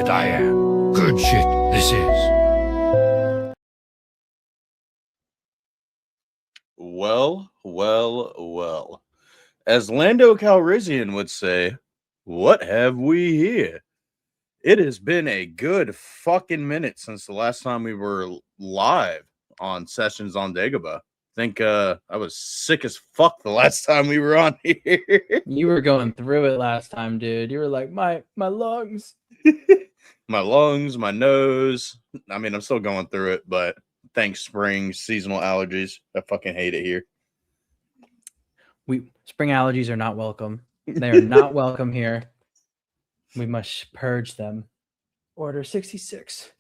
shit I am. Good shit this is. Well. As Lando Calrissian would say, what have we here? It has been a good fucking minute since the last time we were live on Sessions on Dagobah. I think I was sick as fuck the last time we were on here. You were going through it last time, dude. You were like, my lungs. My lungs, my nose. I mean, I'm still going through it, but thanks, spring, seasonal allergies. I fucking hate it here. Spring allergies are not welcome. They are not welcome here. We must purge them. Order 66.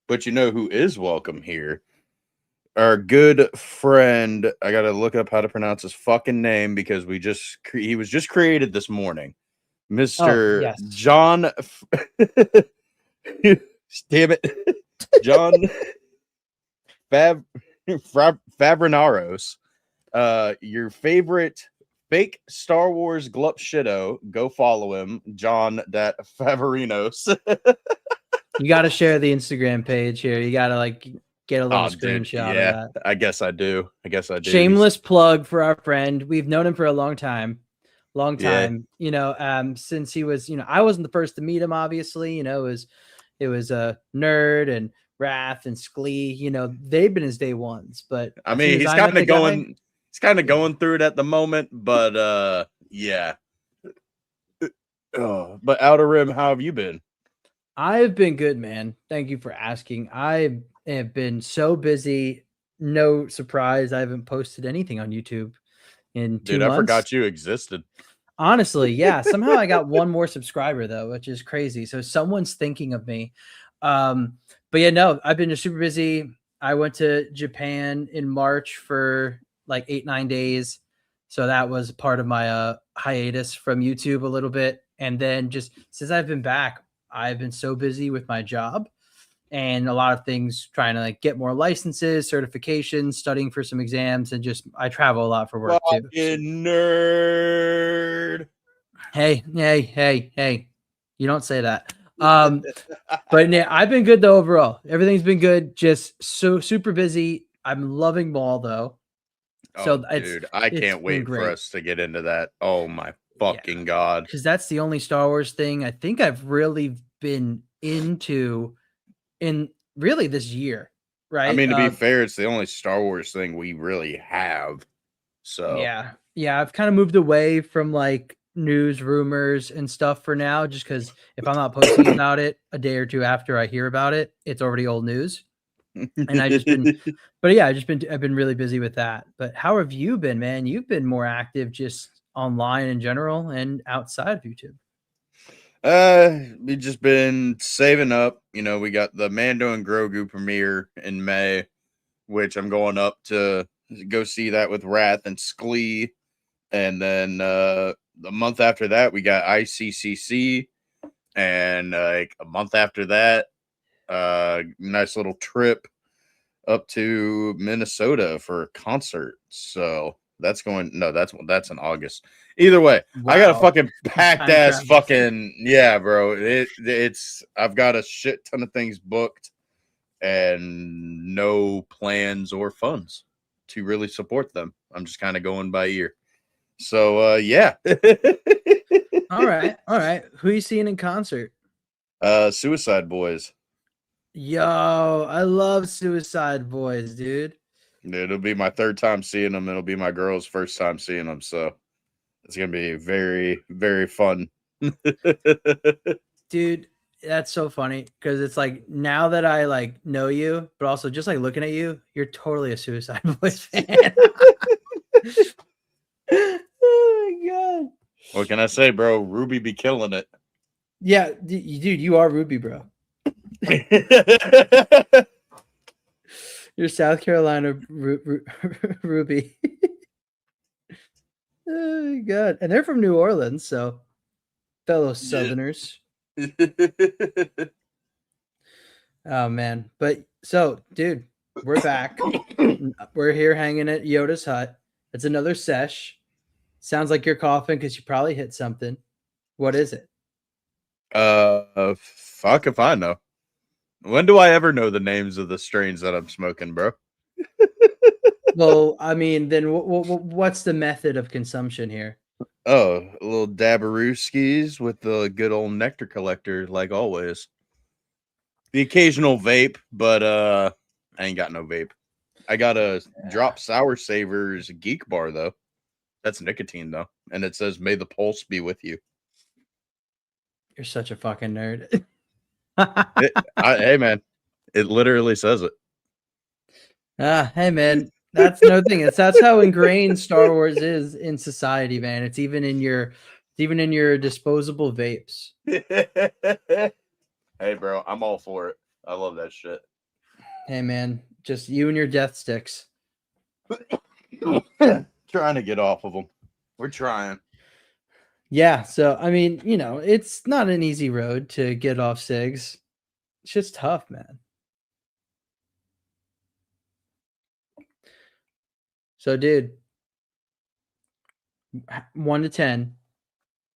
But you know who is welcome here? Our good friend. I gotta look up how to pronounce his fucking name because he was just created this morning. Mr. Yes. John. Damn it. John Fabrinaros. Your favorite fake Star Wars glup shitto. Go follow him, John dat Favorinos. You got to share the Instagram page here. You got to get a little screenshot of that. I guess I do. Shameless plug for our friend. We've known him for a long time. Yeah. You know, since he was, I wasn't the first to meet him, obviously. It was Nerd and Wrath and Sklee. They've been his day ones. But I mean, he's kind of going through it at the moment. But yeah. But Outer Rim, how have you been? I've been good, man. Thank you for asking. I have been so busy. No surprise, I haven't posted anything on YouTube in 2 months. I forgot you existed. Honestly, yeah. Somehow I got one more subscriber though, which is crazy. So someone's thinking of me. But yeah, no, I've been just super busy. I went to Japan in March for like 8-9 days. So that was part of my hiatus from YouTube a little bit. And then just since I've been back, I've been so busy with my job and a lot of things, trying to get more licenses, certifications, studying for some exams, and just I travel a lot for work too. Nerd. Hey, you don't say that. But yeah, I've been good though overall. Everything's been good. Just so super busy. I'm loving Maul though. So dude, I can't wait for us to get into that. Oh my fucking god! Because that's the only Star Wars thing I think I've really been into in really this year, right? I mean, to be fair, it's the only Star Wars thing we really have. So yeah, I've kind of moved away from news, rumors, and stuff for now, just because if I'm not posting about it a day or two after I hear about it, it's already old news. And I've been really busy with that. But how have you been, man? You've been more active just online in general and outside of YouTube. We've just been saving up. We got the Mando and Grogu premiere in May, which I'm going up to go see that with Wrath and Sklee. And then the month after that, we got ICCC. And a month after that, nice little trip up to Minnesota for a concert. So that's in August. Either way, wow. I got a fucking packed ass fucking bro. It's I've got a shit ton of things booked and no plans or funds to really support them. I'm just kind of going by ear. So yeah. All right. Who are you seeing in concert? Suicide Boys. Yo, I love Suicide Boys, dude. It'll be my third time seeing them. It'll be my girl's first time seeing them. So it's going to be very, very fun. Dude, that's so funny because it's now that I know you, but also just looking at you, you're totally a Suicide Boys fan. Oh my God. What can I say, bro? Ruby be killing it. Yeah, dude, you are Ruby, bro. You're South Carolina Ruby. Oh my God. And they're from New Orleans, so fellow Southerners. Oh man. But so, dude, we're back. We're here hanging at Yoda's hut. It's another sesh. Sounds like you're coughing because you probably hit something. What is it? Fuck if I know. When do I ever know the names of the strains that I'm smoking, bro? Well, I mean, then what's the method of consumption here? Oh, a little dabarooskies with the good old nectar collector, like always. The occasional vape, but I ain't got no vape. I got a drop sour savers geek bar though. That's nicotine though, and it says "May the pulse be with you." You're such a fucking nerd. Hey man, it literally says it. Hey man, that's no thing. That's how ingrained Star Wars is in society, man. It's even in your disposable vapes. Hey bro, I'm all for it. I love that shit. Hey man, just you and your death sticks. Trying to get off of them. We're trying. Yeah, so I mean, it's not an easy road to get off cigs. It's just tough, man. So, dude, 1 to 10,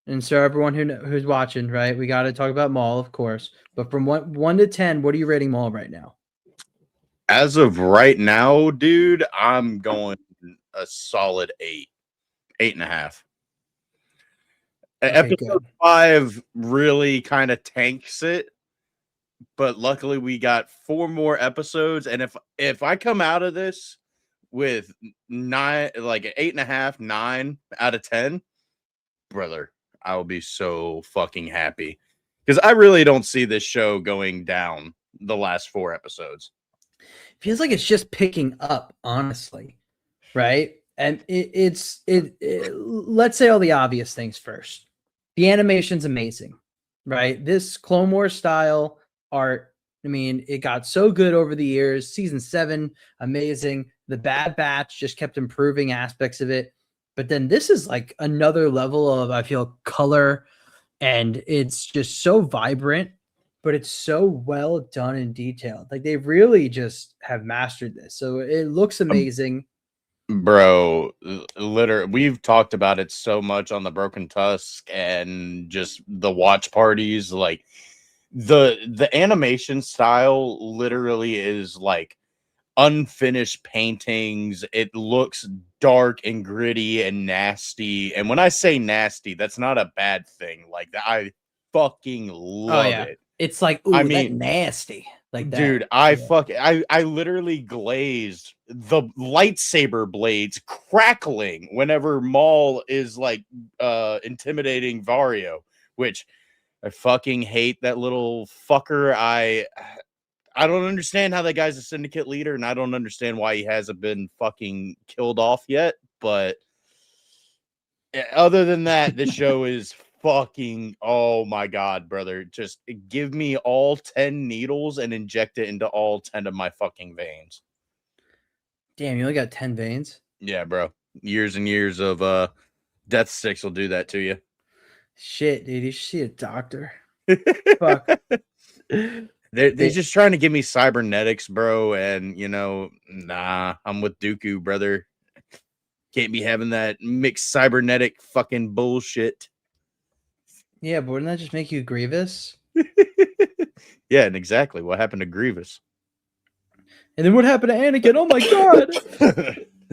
and so everyone who's watching, right? We got to talk about Maul, of course. But from 1 to 10, what are you rating Maul right now? As of right now, dude, I'm going a solid 8.5. Okay, Episode good. 5 really kind of tanks it, but luckily we got 4 more episodes, and if I come out of this with 9, like 8.5, 9 out of 10, brother, I will be so fucking happy because I really don't see this show going down the last 4 episodes. Feels like it's just picking up, honestly, right? And let's say all the obvious things first. The animation's amazing, right? This Clone Wars style art, I mean, it got so good over the years. Season 7, amazing. The Bad Batch just kept improving aspects of it. But then this is like another level of, I feel, color, and it's just so vibrant, but it's so well done and detailed. Like they really just have mastered this. So it looks amazing. Bro, literally, we've talked about it so much on the Broken Tusk and just the watch parties. Like the animation style literally is like unfinished paintings. It looks dark and gritty and nasty. And when I say nasty, that's not a bad thing. Like I fucking love it. It's like, ooh, I that mean, nasty. Like that. dude, I literally glazed the lightsaber blades crackling whenever Maul is like intimidating Vario, which I fucking hate that little fucker. I don't understand how that guy's a syndicate leader, and I don't understand why he hasn't been fucking killed off yet. But other than that, the show is fucking, oh my god, brother. Just give me all 10 needles and inject it into all 10 of my fucking veins. Damn, you only got 10 veins? Yeah, bro. Years and years of death sticks will do that to you. Shit, dude, you should see a doctor. Fuck. They're just trying to give me cybernetics, bro, and nah, I'm with Dooku, brother. Can't be having that mixed cybernetic fucking bullshit. Yeah, but wouldn't that just make you Grievous? Yeah, and exactly what happened to Grievous. And then what happened to Anakin? Oh my god!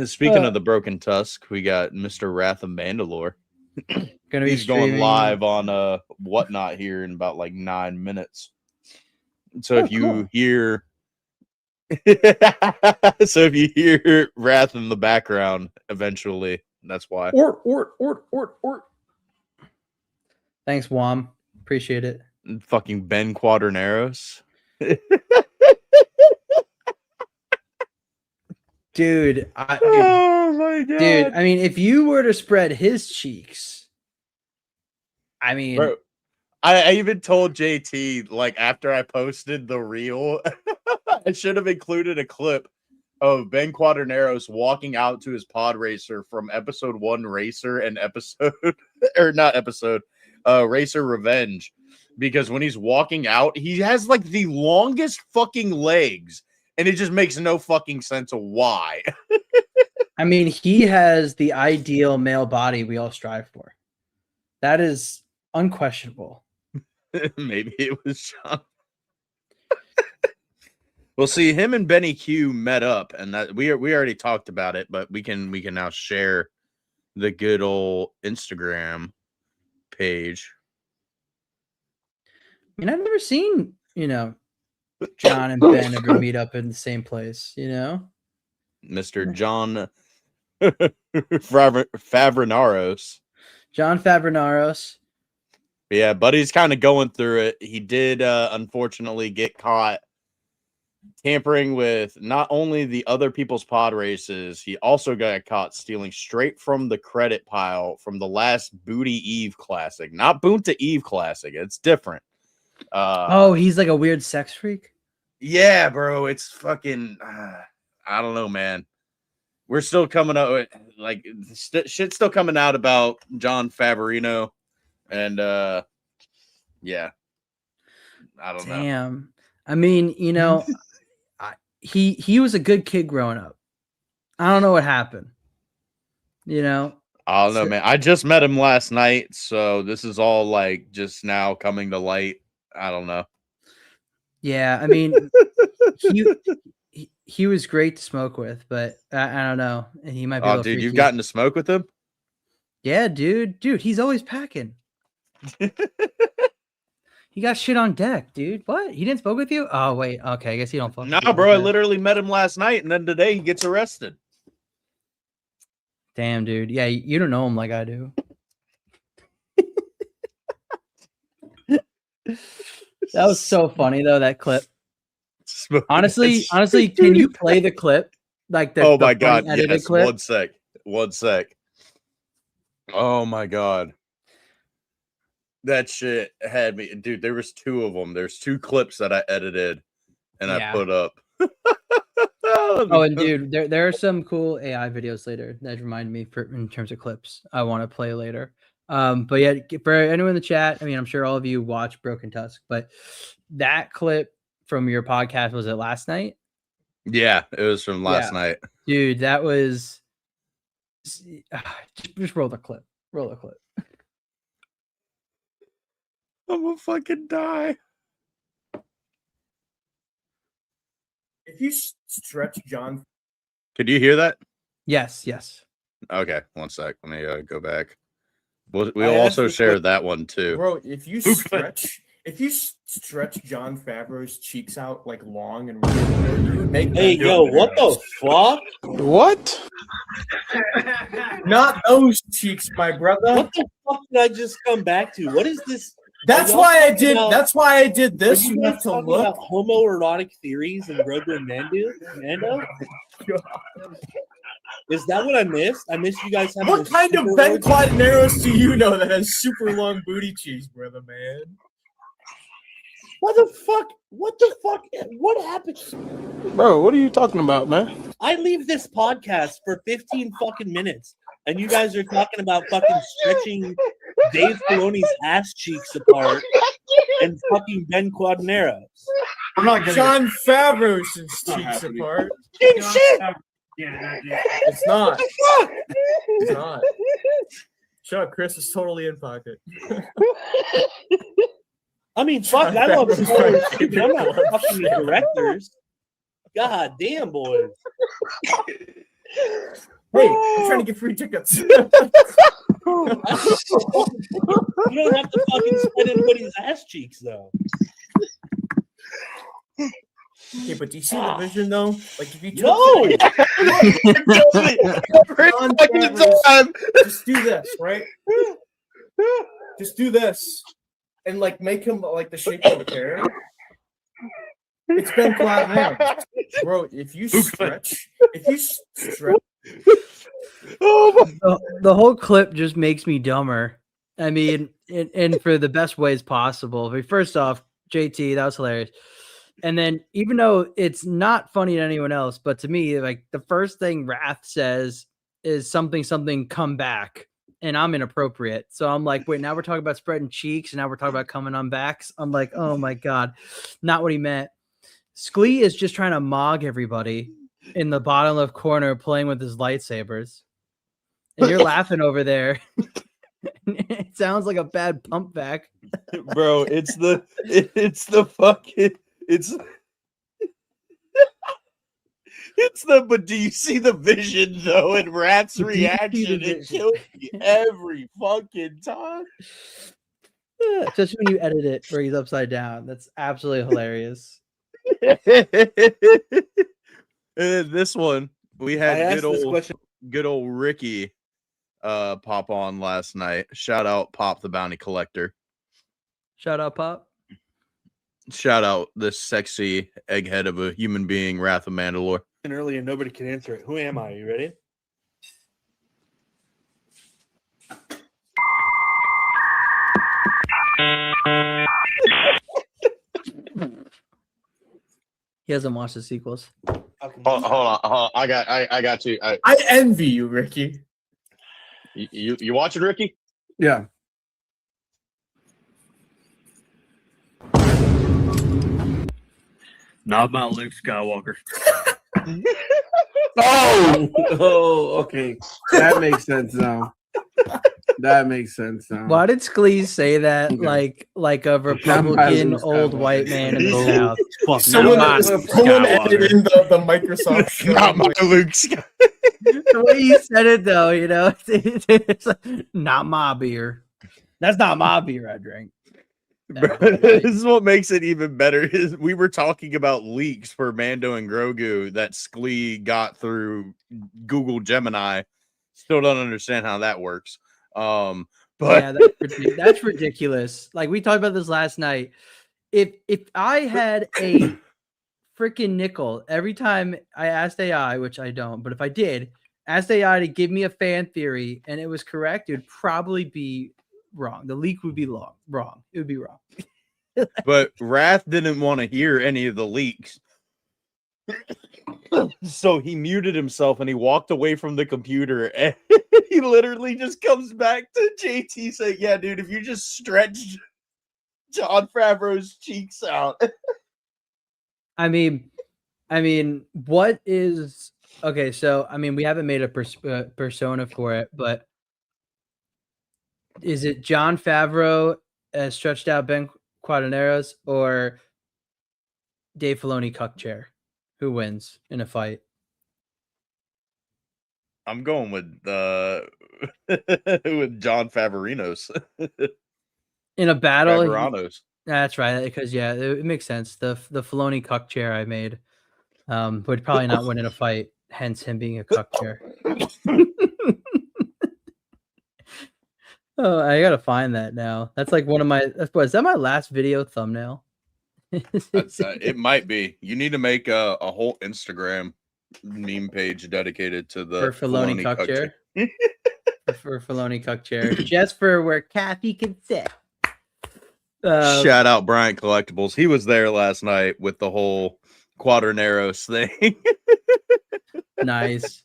Speaking of the Broken Tusk, we got Mr. Wrath of Mandalore. He's going live on Whatnot here in about like 9 minutes. So if you hear Wrath in the background, eventually, that's why. Ort. Thanks, Wom. Appreciate it. Fucking Ben Quaternaros. Dude, oh my god. Dude, I mean, if you were to spread his cheeks, I mean, bro, I even told JT, like, after I posted the reel, I should have included a clip of Ben Quaternaros walking out to his pod racer from episode 1 Racer and Racer Revenge. Because when he's walking out, he has like the longest fucking legs, and it just makes no fucking sense of why. I mean, he has the ideal male body we all strive for. That is unquestionable. Maybe it was John. Well, see, him and Benny Q met up, and that we already talked about it, but we can now share the good old Instagram page. I mean, I've never seen, John and Ben ever meet up in the same place, Mr. John Favrinaros. John Favrinaros. Yeah, Buddy's kind of going through it. He did unfortunately get caught tampering with not only the other people's pod races, he also got caught stealing straight from the credit pile from the last Booty Eve Classic. Not Boonta Eve Classic. It's different. He's like a weird sex freak? Yeah, bro. It's fucking... I don't know, man. We're still coming out with... Like, shit's still coming out about John Favorino. And, yeah. I don't know. Damn. I mean, he was a good kid growing up. I don't know what happened. I don't know, man. I just met him last night, so this is all like just now coming to light. I don't know. Yeah, I mean, he was great to smoke with, but I don't know. He might be. Oh, dude, you've gotten to smoke with him? Yeah, dude, he's always packing. He got shit on deck, dude. What? He didn't smoke with you? Oh, wait. Okay, I guess you don't fuck. No, bro. I literally met him last night, and then today he gets arrested. Damn, dude. Yeah, you don't know him like I do. That was so funny, though, that clip. Honestly, can you play the clip? Like the oh my god, yes. Clip? One sec. Oh my god. That shit had me, dude. There was two of them. There's two clips that I edited and I put up. Oh, and dude, there are some cool AI videos later that remind me in terms of clips I want to play later. But yeah, for anyone in the chat, I mean, I'm sure all of you watch Broken Tusk, but that clip from your podcast, was it last night? Yeah, it was from last night. Dude, that was just roll the clip. Roll the clip. I'm gonna fucking die. If you stretch John, could you hear that? Yes. Okay, one sec. Let me go back. We'll also share that one too, bro. If you stretch John Favreau's cheeks out like long and really, you would make. Hey, yo, what the fuck? What? Not those cheeks, my brother. What the fuck did I just come back to? What is this? That's why I did. That's why I did this. You have to look about homoerotic theories and Grogu and Mando. Is that what I missed? I missed you guys having. What kind of Ben Quadneros do you know that has super long booty cheeks, brother, man? What the fuck? What the fuck? What happened? Bro, what are you talking about, man? I leave this podcast for 15 fucking minutes, and you guys are talking about fucking stretching Dave Filoni's ass cheeks apart and fucking Ben Quadneros. I'm not John Favreau's cheeks apart. Shit! It's not. It's not. Shut up, Chris is totally in pocket. I mean, fuck, I love spoilers, but I'm not fucking the directors. God damn, boys. Hey, I'm trying to get free tickets. You don't have to fucking spread anybody's ass cheeks, though. Okay, but do you see the vision, though? Like, if you took just do this, right? Just do this. And, like, make him, like, the shape of a carrot. It's been flat now. Bro, if you stretch. The whole clip just makes me dumber. I mean, and for the best ways possible. But first off, JT, that was hilarious. And then, even though it's not funny to anyone else, but to me, like the first thing Wrath says is something come back, and I'm inappropriate. So I'm like, wait, now we're talking about spreading cheeks, and now we're talking about coming on backs. I'm like, oh my god, not what he meant. Sklee is just trying to mog everybody in the bottom left corner, playing with his lightsabers, and you're laughing over there. It sounds like a bad pump back. Bro, it's the fucking but do you see the vision though and Rat's Do you see the reaction? It vision? kills me every fucking time. Especially when you edit it where he's upside down. That's absolutely hilarious. And then this one, we I had asked this question. good old Ricky pop on last night. Shout out Pop the Bounty Collector. Shout out, Pop. Shout out this sexy egghead of a human being, Wrath of Mandalore. Earlier, nobody can answer it. Who am I? You ready? He hasn't watched the sequels. Hold on. I got you. I envy you, Ricky. You watching, Ricky? Yeah. Not about Luke Skywalker. Oh, okay. That makes sense now. That makes sense now. Why did Sklees say that Okay. like a Republican Luke old Skywalker. white man in the South? Fuck, Someone, not my someone edited Skywalker. in the Microsoft show. Not my Luke Skywalker. The way you said it, though, you know, it's like, not my beer. That's not my beer I drink. Bro, this is what makes it even better. Is we were talking about leaks for Mando and Grogu that Sklee got through Google Gemini. Still don't understand how that works. But Yeah, that's ridiculous. Like we talked about this last night. If I had a freaking nickel every time I asked AI, which I don't, but if I did ask AI to give me a fan theory and it was correct, it would probably be wrong. The leak would be wrong. It would be wrong. but Wrath didn't want to hear any of the leaks. So he muted himself and he walked away from the computer and he literally just comes back to JT saying, yeah, dude, if you just stretch Jon Favreau's cheeks out. I mean, what is okay? So, I mean, we haven't made a persona for it, but is it Jon Favreau as stretched out Ben Quaterneros or Dave Filoni cuck chair? Who wins in a fight? I'm going with with John Favorinos. In a battle, Favorinos. that's right. Because yeah, it makes sense. The Filoni cuck chair I made would probably not win in a fight. Hence him being a cuck chair. Oh, I gotta find that now. That's like one of my. Is that my last video thumbnail? It might be. You need to make a whole Instagram meme page dedicated to the for Filoni cuck chair. For Filoni cuck chair, just for where Kathy can sit. Shout out Bryant Collectibles. He was there last night with the whole Quaterneros thing. Nice.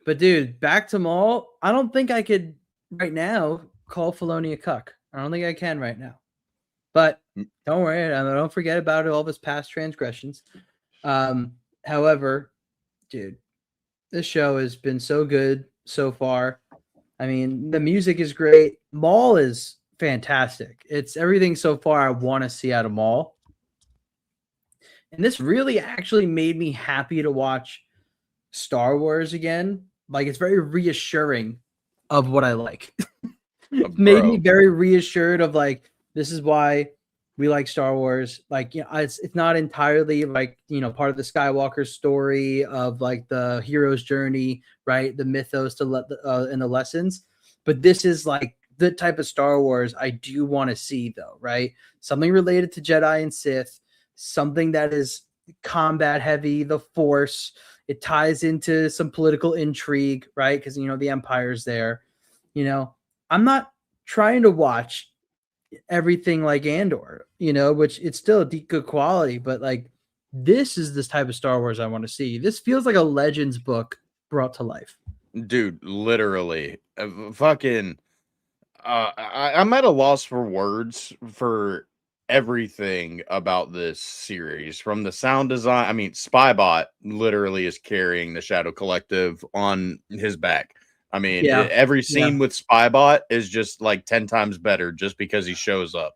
But dude, back to Maul. I don't think I could right now call Filoni a cuck. I don't think I can right now. But don't worry, don't forget about all of his past transgressions. However, dude, this show has been so good so far. I mean, the music is great. Maul is fantastic. It's everything so far I want to see out of Maul. And this really actually made me happy to watch Star Wars again. Like, it's very reassuring of what I like. It made me very reassured of like, this is why we like Star Wars. Like, you know, it's not entirely like, you know, part of the Skywalker story of like the hero's journey, right? The mythos to and the lessons. But this is like the type of Star Wars I do want to see, though, right? Something related to Jedi and Sith, something that is combat heavy, the Force. It ties into some political intrigue, right? Because, you know, the Empire's there. You know, I'm not trying to watch everything like Andor, you know, which it's still good quality, but like this is this type of Star Wars I want to see. This feels like a Legends book brought to life. Dude, literally. I'm at a loss for words for everything about this series. From the sound design, I mean, Spybot literally is carrying the Shadow Collective on his back. I mean, Yeah. every scene with Spybot is just like 10 times better just because he shows up.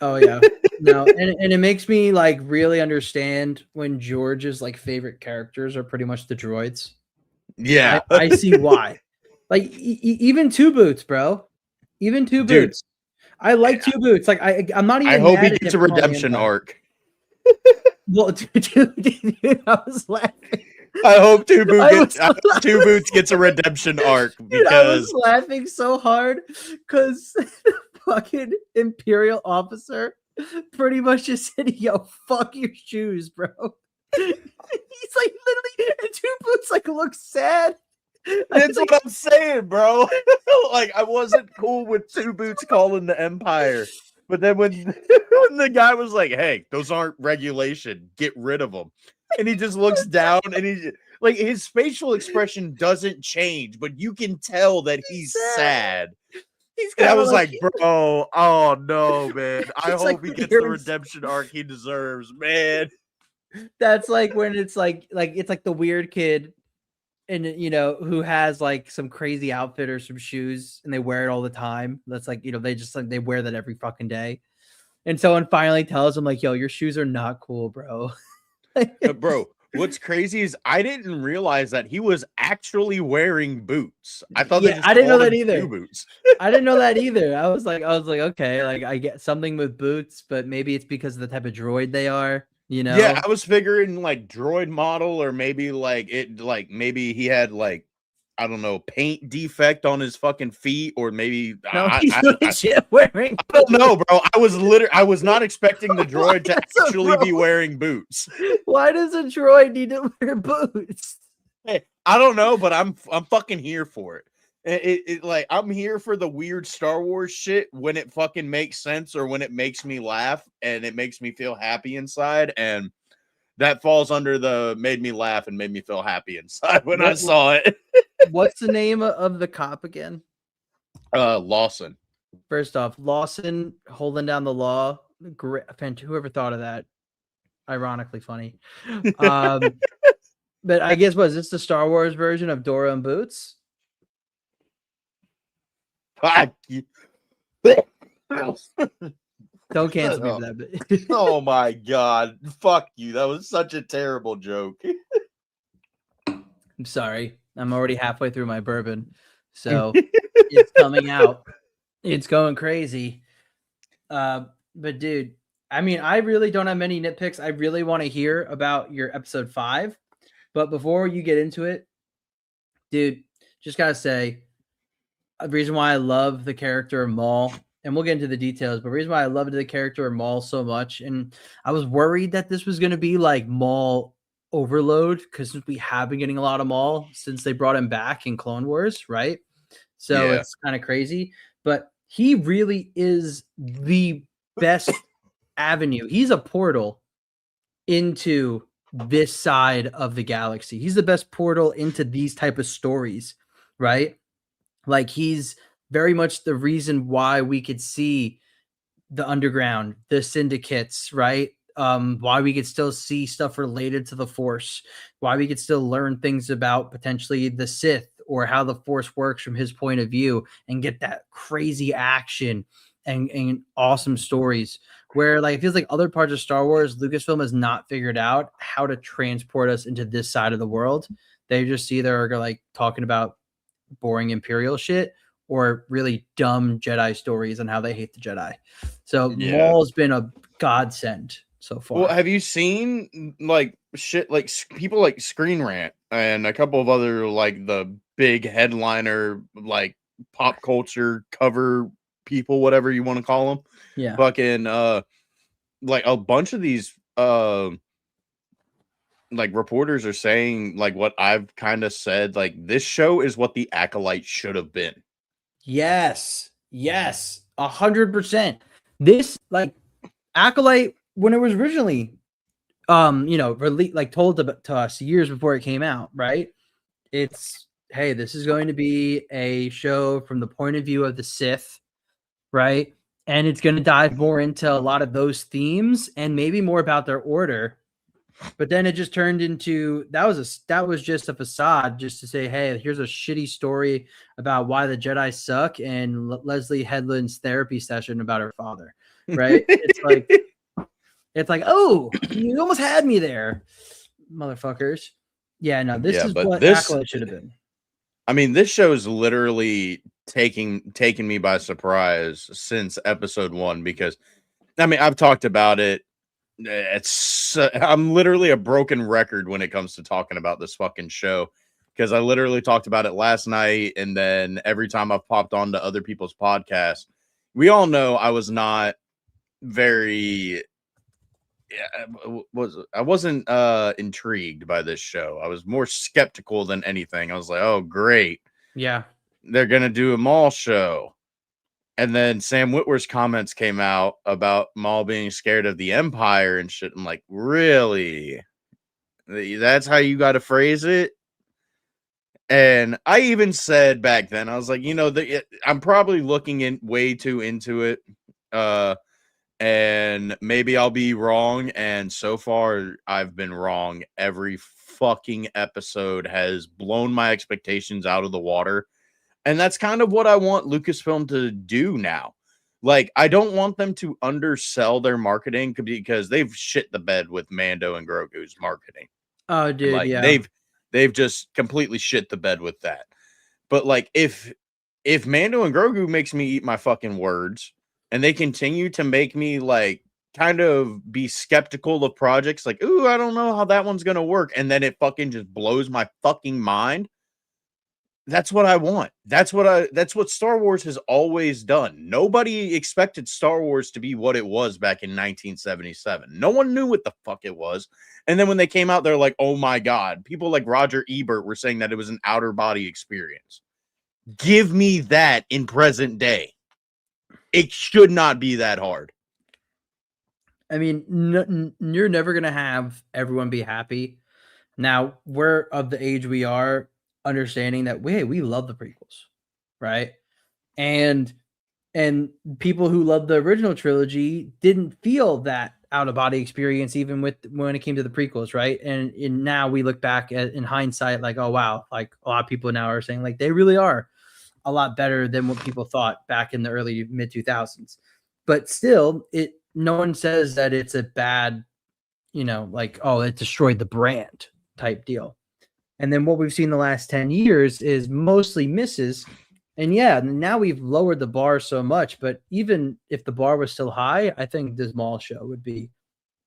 Oh yeah. No, and it makes me like really understand when George's like favorite characters are pretty much the droids. Yeah. I see why. Like even Two Boots, bro. Even Two Dude. Boots. I like Two Boots. Like I'm not even I hope mad he at gets him a for calling redemption him back. arc. Well, dude, I was laughing. I hope Two Boots I was- gets a redemption arc Dude, I was because laughing so hard because the fucking Imperial officer pretty much just said, "Yo, fuck your shoes, bro." He's like literally, and Two Boots like looks sad. that's Like, what I'm saying, bro. Like I wasn't cool with Two Boots calling the Empire. But then when the guy was like, "Hey, those aren't regulation. Get rid of them." And he just looks down and he like his facial expression doesn't change, but you can tell that he's sad. he's And I kinda was like, "Bro, oh no, man. I It's hope like he when gets you're the in- redemption arc he deserves, man." that's like when it's like it's like the weird kid and who has like some crazy outfit or some shoes and they wear it all the time. That's like, they just like they wear that every fucking day. And someone finally tells them like, "Yo, your shoes are not cool, bro." Bro, what's crazy is I didn't realize that he was actually wearing boots. I thought they Yeah, just I didn't know called that him either. Two Boots. I didn't know that either. I was like, okay, like I get something with boots, but maybe it's because of the type of droid they are, Yeah, I was figuring like droid model, or maybe maybe he had like I don't know, paint defect on his fucking feet, or maybe No, I, he's I, legit wearing I don't know, bro. I was not expecting the droid to That's a actually be bro. wearing boots. Why does a droid need to wear boots? Hey, I don't know, but I'm fucking here for it. Like I'm here for the weird Star Wars shit when it fucking makes sense or when it makes me laugh and it makes me feel happy inside, and that falls under the made me laugh and made me feel happy inside when I saw it. What's the name of the cop again? Lawson. First off, Lawson holding down the law. Great, whoever thought of that. Ironically funny. But I guess was this the Star Wars version of Dora and Boots? Fuck you. Don't cancel me for that. But Oh my god. Fuck you. That was such a terrible joke. I'm sorry. I'm already halfway through my bourbon. So it's coming out. It's going crazy. But dude, I mean, I really don't have many nitpicks. I really want to hear about your episode 5. But before you get into it, dude, just gotta say, the reason why I love the character of Maul, and we'll get into the details, but the reason why I loved the character of Maul so much, and I was worried that this was gonna be like Maul overload, because we have been getting a lot of Maul since they brought him back in Clone Wars, right? So Yeah. it's kind of crazy, but he really is the best avenue. He's a portal into this side of the galaxy. He's the best portal into these type of stories, right? Like he's very much the reason why we could see the underground, the syndicates, right? Why we could still see stuff related to the Force, why we could still learn things about potentially the Sith or how the Force works from his point of view and get that crazy action and awesome stories where like it feels like other parts of Star Wars, Lucasfilm has not figured out how to transport us into this side of the world. They just either are like talking about boring Imperial shit or really dumb Jedi stories on how they hate the Jedi. So Yeah. Maul's been a godsend so far. Well, have you seen like shit like people like Screen Rant and a couple of other like the big headliner like pop culture cover people, whatever you want to call them? Yeah. Fucking like a bunch of these like reporters are saying like what I've kind of said, like this show is what the Acolyte should have been. Yes. 100%. This like Acolyte when it was originally like told to us years before it came out, right? It's hey, this is going to be a show from the point of view of the Sith, right? And it's going to dive more into a lot of those themes and maybe more about their order But then it just turned into that was just a facade, just to say, hey, here's a shitty story about why the Jedi suck, and Leslie Headland's therapy session about her father. Right? It's like, oh, you almost had me there, motherfuckers. Yeah, no, this Yeah, is but what this- Acolyte should have been. I mean, this show is literally taking me by surprise since episode 1, because I mean, I've talked about it. I'm literally a broken record when it comes to talking about this fucking show, because I literally talked about it last night, and then every time I've popped onto other people's podcasts, we all know I was not very. I wasn't intrigued by this show. I was more skeptical than anything. I was like, oh, great. Yeah. They're going to do a Maul show. And then Sam Witwer's comments came out about Maul being scared of the Empire and shit. I'm like, really? That's how you got to phrase it? And I even said back then, I was like, I'm probably looking in way too into it. And maybe I'll be wrong. And so far, I've been wrong. Every fucking episode has blown my expectations out of the water. And that's kind of what I want Lucasfilm to do now. Like, I don't want them to undersell their marketing, because they've shit the bed with Mando and Grogu's marketing. Oh, dude, Like, yeah. they've just completely shit the bed with that. But like, if Mando and Grogu makes me eat my fucking words, and they continue to make me like kind of be skeptical of projects, like, ooh, I don't know how that one's gonna work, and then it fucking just blows my fucking mind. That's what I want. That's what Star Wars has always done. Nobody expected Star Wars to be what it was back in 1977. No one knew what the fuck it was. And then when they came out, they're like, oh my God. People like Roger Ebert were saying that it was an outer body experience. Give me that in present day. It should not be that hard. I mean, you're never going to have everyone be happy. Now, we're of the age we are, understanding that we love the prequels, right? And people who loved the original trilogy didn't feel that out of body experience even when it came to the prequels, right? And now we look back in hindsight, like, oh wow, like a lot of people now are saying like they really are a lot better than what people thought back in the early mid 2000s. But still, no one says that it's a bad, like, oh, it destroyed the brand type deal. And then what we've seen the last 10 years is mostly misses. And yeah, now we've lowered the bar so much, but even if the bar was still high, I think this Maul show would be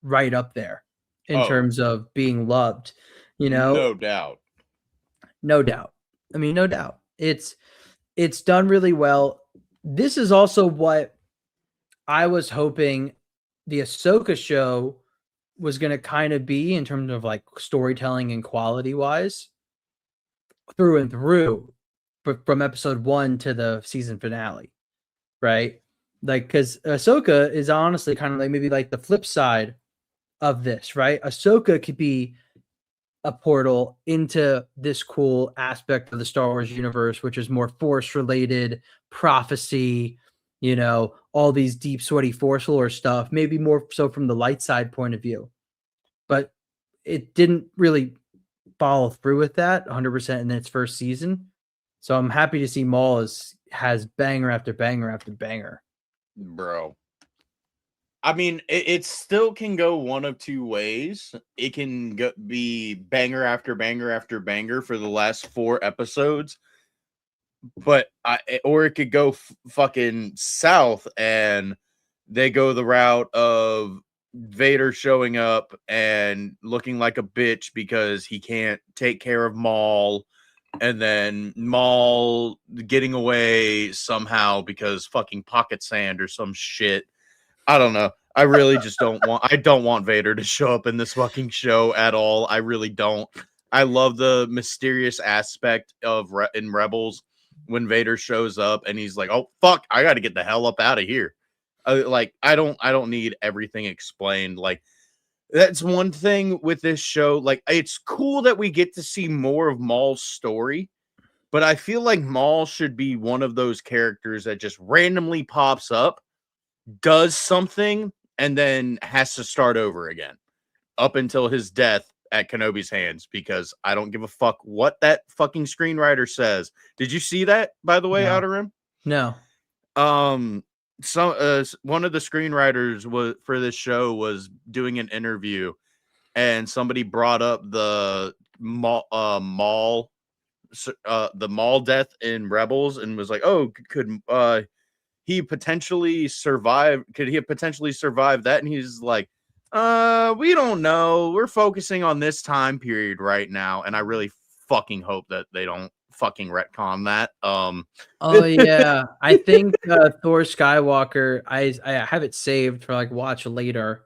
right up there in terms of being loved, No doubt. No doubt. I mean, no doubt. It's done really well. This is also what I was hoping the Ahsoka show was going to kind of be in terms of like storytelling and quality wise through and through, but from episode 1 to the season finale, right? Like, because Ahsoka is honestly kind of like maybe like the flip side of this, right? Ahsoka could be a portal into this cool aspect of the Star Wars universe, which is more force related, prophecy, all these deep, sweaty force lore stuff, maybe more so from the light side point of view. But it didn't really follow through with that 100% in its first season. So I'm happy to see Maul has banger after banger after banger. Bro. I mean, it still can go one of two ways. It can be banger after banger after banger for the last 4 episodes. But or it could go fucking south, and they go the route of Vader showing up and looking like a bitch because he can't take care of Maul, and then Maul getting away somehow because fucking pocket sand or some shit. I don't know. I really just don't want Vader to show up in this fucking show at all. I really don't. I love the mysterious aspect of in Rebels when Vader shows up and he's like, "Oh fuck, I got to get the hell up out of here." Like, I don't need everything explained. Like, that's one thing with this show. Like, it's cool that we get to see more of Maul's story, but I feel like Maul should be one of those characters that just randomly pops up, does something, and then has to start over again. up until his death at Kenobi's hands, because I don't give a fuck what that fucking screenwriter says. Did you see that, by the way, No. Outer Rim? No. One of the screenwriters for this show was doing an interview, and somebody brought up the Maul death in Rebels, and was like, "Oh, could he potentially survive? Could he have potentially survived that?" And he's like, we don't know. We're focusing on this time period right now, and I really fucking hope that they don't fucking retcon that. Oh yeah, I think Thor Skywalker. I have it saved for like watch later.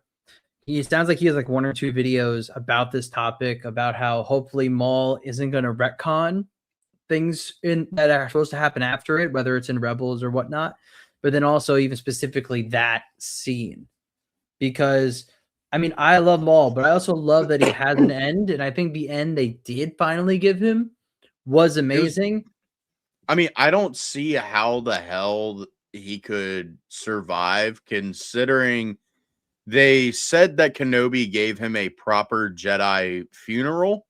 He sounds like he has like 1 or 2 videos about this topic, about how hopefully Maul isn't going to retcon things in that are supposed to happen after it, whether it's in Rebels or whatnot. But then also even specifically that scene, because I mean I love Maul, but I also love that he has an end, and I think the end they did finally give him was amazing. I mean, I don't see how the hell he could survive, considering they said that Kenobi gave him a proper Jedi funeral.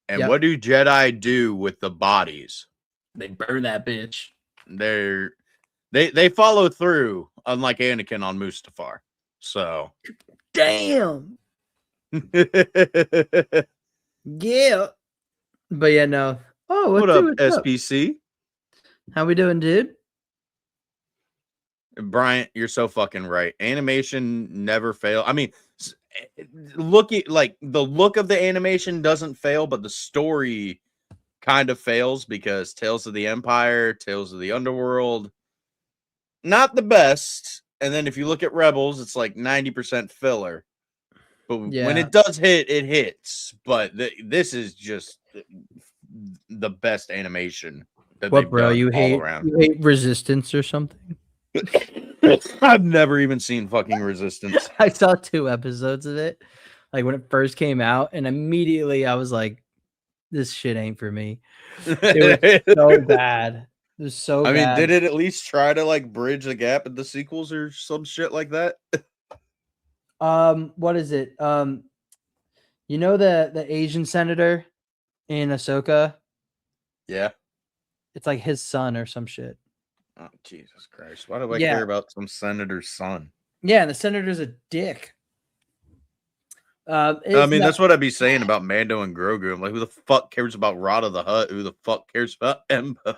And Yep. what do Jedi do with the bodies? They burn that bitch. They follow through, unlike Anakin on Mustafar. So Damn. Yeah. But yeah, no. Oh, what up, what's up? SPC? How we doing, dude? Bryant, you're so fucking right. Animation never fail. I mean, look at like the look of the animation doesn't fail, but the story kind of fails, because Tales of the Empire, Tales of the Underworld, not the best. And then if you look at Rebels, it's like 90% filler. But when it does hit, it hits. But this is just the best animation that What, they've bro? done You all hate around. you hate Resistance or something? I've never even seen fucking Resistance. I saw 2 episodes of it, like when it first came out, and immediately I was like, "This shit ain't for me." It was so bad. It was so I mean, bad. did it at least try to like bridge the gap in the sequels or some shit like that? What is it? You know the Asian senator in Ahsoka? Yeah. It's like his son or some shit. Oh, Jesus Christ. Why do I Yeah. care about some senator's son? Yeah, and the senator's a dick. I mean, that's what I'd be saying about Mando and Grogu. I'm like, who the fuck cares about Rada the Hutt? Who the fuck cares about Embo?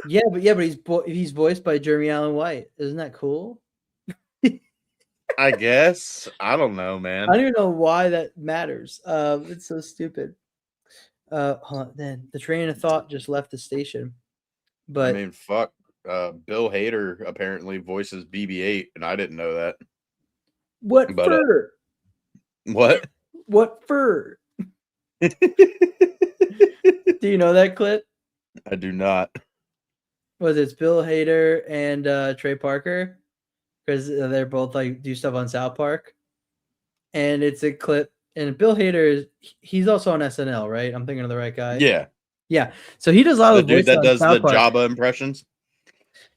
yeah, but he's voiced by Jeremy Allen White. Isn't that cool? I guess. I don't know, man. I don't even know why that matters. It's so stupid. Hold on, then the train of thought just left the station. But I mean, fuck. Bill Hader apparently voices BB-8, and I didn't know that. what but, fur? What? What fur? Do you know that clip? I do not. Was it's Bill Hader and Trey Parker? Because they're both like do stuff on South Park, and it's a clip. And Bill Hader he's also on SNL, right? I'm thinking of the right guy. Yeah. Yeah. So he does a lot The of dude voices that on does South the Park. Jabba impressions.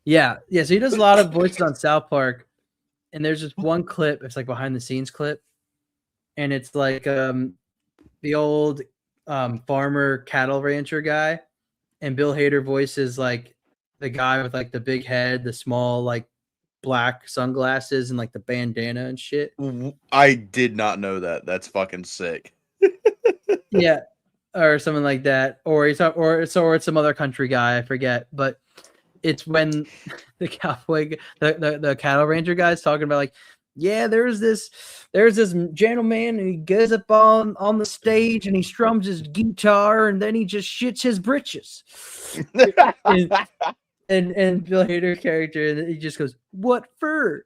Yeah. So he does a lot of voices on South Park, and there's just one clip. It's like behind the scenes clip, and it's like the old farmer cattle rancher guy, and Bill Hader voices like the guy with like the big head, the small like black sunglasses, and like the bandana and shit. I did not know that. That's fucking sick. Yeah, or something like that, or it's some other country guy, I forget. But it's when the cowboy, the cattle ranger guy is talking about like, yeah, there's this gentleman, and he goes up on the stage and he strums his guitar, and then he just shits his britches. and Bill Hader character, and he just goes, "What fur?"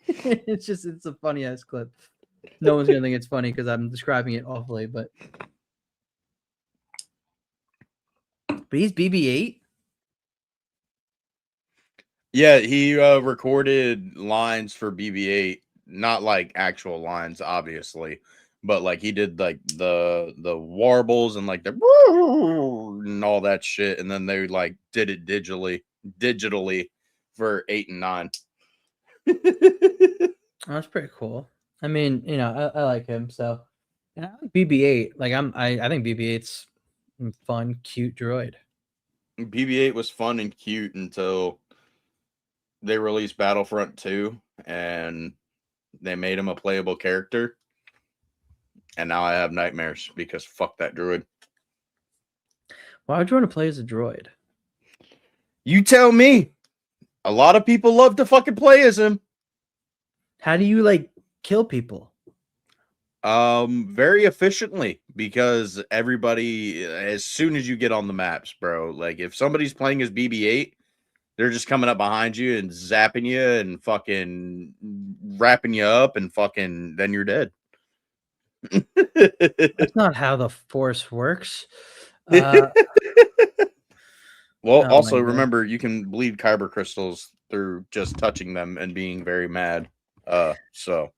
it's a funny ass clip. No one's gonna think it's funny because I'm describing it awfully, but he's BB-8. Yeah, he recorded lines for BB-8, not like actual lines, obviously, but like he did like the warbles and like the and all that shit, and then they like did it digitally for 8 and 9. Oh, that's pretty cool. I mean, I like him. So, and I like BB-8. Like I think BB-8's a fun, cute droid. BB-8 was fun and cute until they released Battlefront 2 and they made him a playable character. And now I have nightmares because fuck that droid. Why would you want to play as a droid? You tell me. A lot of people love to fucking play as him. How do you like kill people? Very efficiently, because everybody, as soon as you get on the maps, bro, like if somebody's playing as BB-8, they're just coming up behind you and zapping you and fucking wrapping you up and fucking then you're dead. That's not how the Force works. Well, Oh also my God. remember you can bleed kyber crystals through just touching them and being very mad. So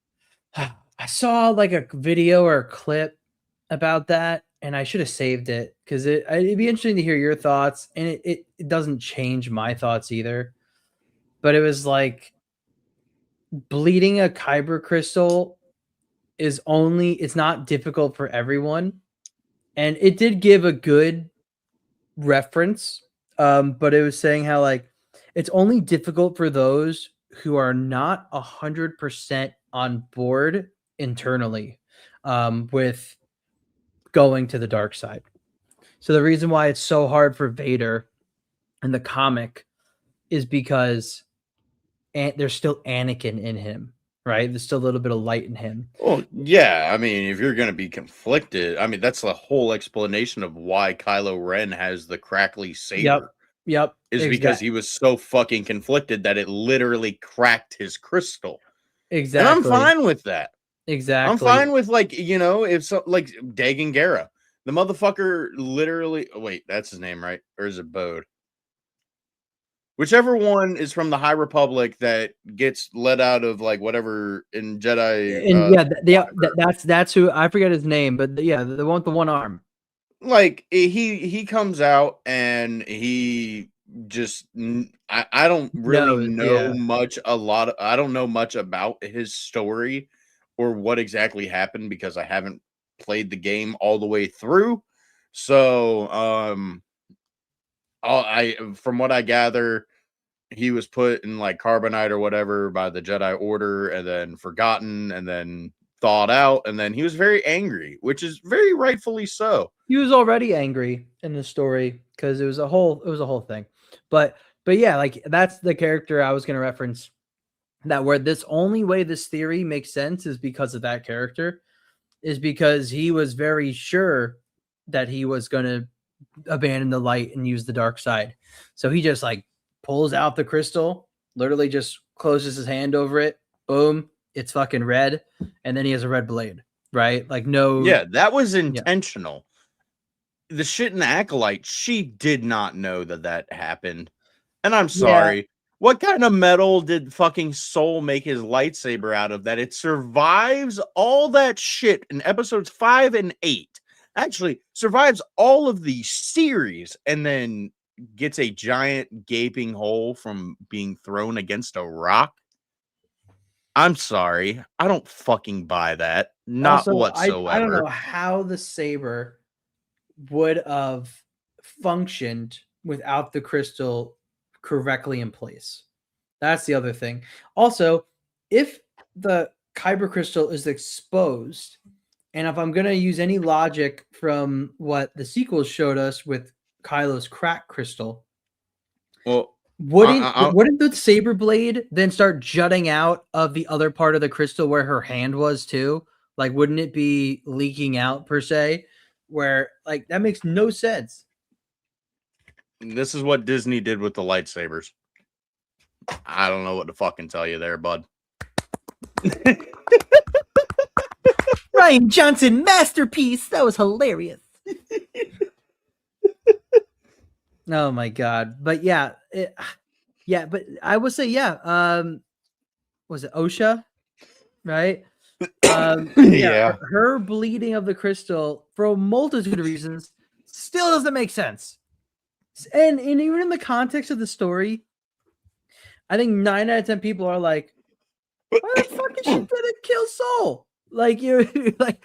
I saw like a video or a clip about that, and I should have saved it because it'd be interesting to hear your thoughts, and it doesn't change my thoughts either. But it was like bleeding a kyber crystal it's not difficult for everyone, and it did give a good reference, but it was saying how like it's only difficult for those who are not 100% on board internally with going to the dark side. So the reason why it's so hard for Vader in the comic is because there's still Anakin in him, right? There's still a little bit of light in him. well, yeah, I mean, if you're going to be conflicted, I mean, that's the whole explanation of why Kylo Ren has the crackly saber. Yep. Is because he was so fucking conflicted that it literally cracked his crystal. Exactly. And I'm fine with that. Exactly. I'm fine with like, if so, like Dagan Gera, the motherfucker literally. Oh, wait, that's his name, right? Or is it Bode? Whichever one is from the High Republic that gets let out of like whatever in Jedi. And that's who I forget his name, but the one with the one arm. Like he comes out and he just I don't really know much I don't know much about his story or what exactly happened because I haven't played the game all the way through. So from what I gather, he was put in like carbonite or whatever by the Jedi Order and then forgotten and then thawed out, and then he was very angry, which is very rightfully so. He was already angry in the story because it was a whole thing. But yeah, like that's the character I was going to reference, that where this only way this theory makes sense is because of that character, is because he was very sure that he was going to abandon the light and use the dark side. So he just like pulls out the crystal, literally just closes his hand over it. Boom. It's fucking red. And then he has a red blade, right? Like no. Yeah, that was intentional. Yeah. The shit in the Acolyte, she did not know that happened. And I'm sorry. Yeah. What kind of metal did fucking Soul make his lightsaber out of that it survives all that shit in episodes 5 and 8? Actually, survives all of the series and then gets a giant gaping hole from being thrown against a rock? I'm sorry. I don't fucking buy that. Not also, whatsoever. I don't know how the saber would have functioned without the crystal correctly in place. That's the other thing. Also, if the kyber crystal is exposed, and if I'm going to use any logic from what the sequels showed us with Kylo's crack crystal, well, wouldn't the saber blade then start jutting out of the other part of the crystal where her hand was too? Like, wouldn't it be leaking out per se? Where like that makes no sense. This is what Disney did with the lightsabers. I don't know what to fucking tell you there, bud. Rian Johnson masterpiece. That was hilarious. Oh my god. But yeah, but I would say was it Osha? Right? Yeah. Her bleeding of the crystal for a multitude of reasons still doesn't make sense. And even in the context of the story, I think 9 out of 10 people are like, why the fuck she didn't kill Soul. Like you're like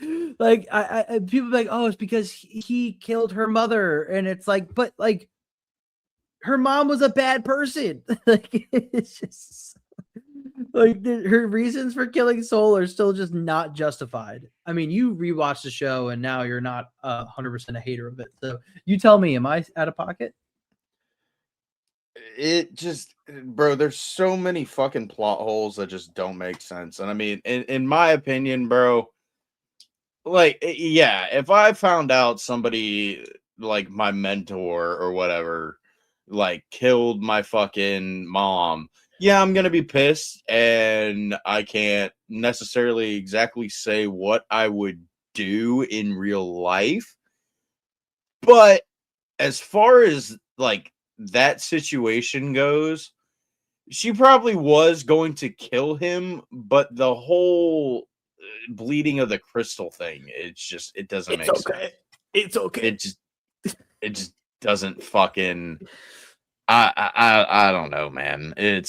I people be like, oh, it's because he killed her mother, and it's like, but like her mom was a bad person. Like it's just like her reasons for killing Soul are still just not justified. I mean, you rewatched the show and now you're not 100% a hater of it. So you tell me, am I out of pocket? It just, bro, there's so many fucking plot holes that just don't make sense. And I mean, in my opinion, bro, like, yeah, if I found out somebody like my mentor or whatever, like killed my fucking mom, yeah, I'm gonna be pissed, and I can't necessarily exactly say what I would do in real life. But as far as like that situation goes, she probably was going to kill him, but the whole bleeding of the crystal thing, it doesn't make sense. It's okay. It just doesn't fucking I don't know, man. I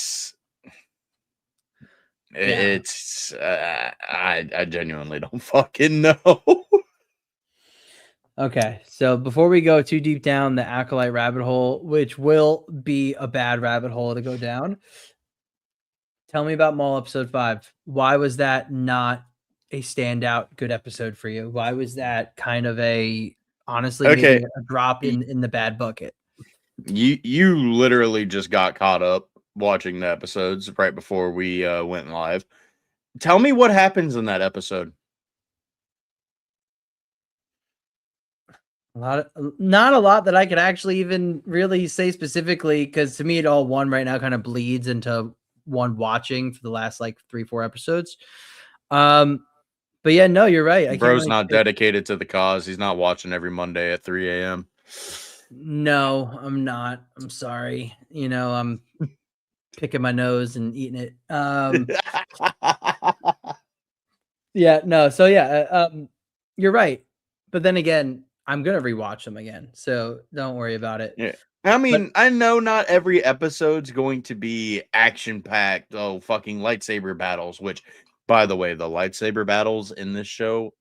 genuinely don't fucking know. Okay, so before we go too deep down the Acolyte rabbit hole, which will be a bad rabbit hole to go down, tell me about Maul episode 5. Why was that not a standout good episode for you? Why was that kind of honestly Okay. maybe a drop in the bad bucket? You literally just got caught up watching the episodes right before we went live. Tell me what happens in that episode. Not a lot that I could actually even really say specifically, because to me it all one right now kind of bleeds into one watching for the last like 3-4 episodes. But yeah, no, you're right. Bro's not dedicated to the cause. He's not watching every Monday at 3 a.m. No, I'm not. I'm sorry. You know, I'm picking my nose and eating it. Yeah, no. So yeah, you're right. But then again, I'm gonna rewatch them again, so don't worry about it. Yeah. I mean, I know not every episode's going to be action-packed, fucking lightsaber battles, which, by the way, the lightsaber battles in this show,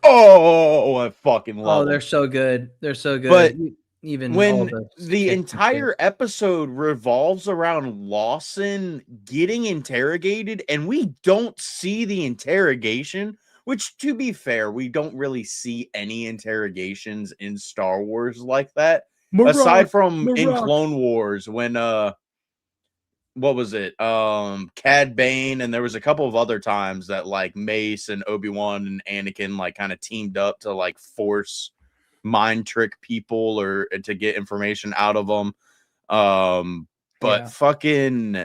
I fucking love they're them. so good. They're so good. But even when the entire episode revolves around Lawson getting interrogated, and we don't see the interrogation, which, to be fair, we don't really see any interrogations in Star Wars like that. Aside from in Clone Wars, when what was it? Cad Bane, and there was a couple of other times that like Mace and Obi-Wan and Anakin like kind of teamed up to like force mind trick people or to get information out of them. But fucking,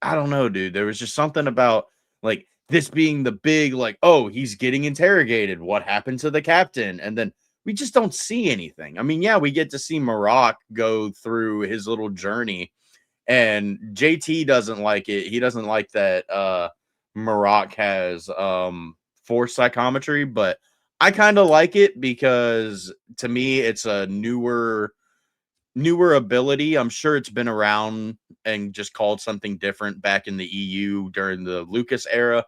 I don't know, dude. There was just something about like this being the big like, oh, he's getting interrogated. What happened to the captain? And then we just don't see anything. I mean, yeah, we get to see Marak go through his little journey, and JT doesn't like it. He doesn't like that Marak has force psychometry, but I kind of like it because to me it's a newer ability. I'm sure it's been around and just called something different back in the EU during the Lucas era.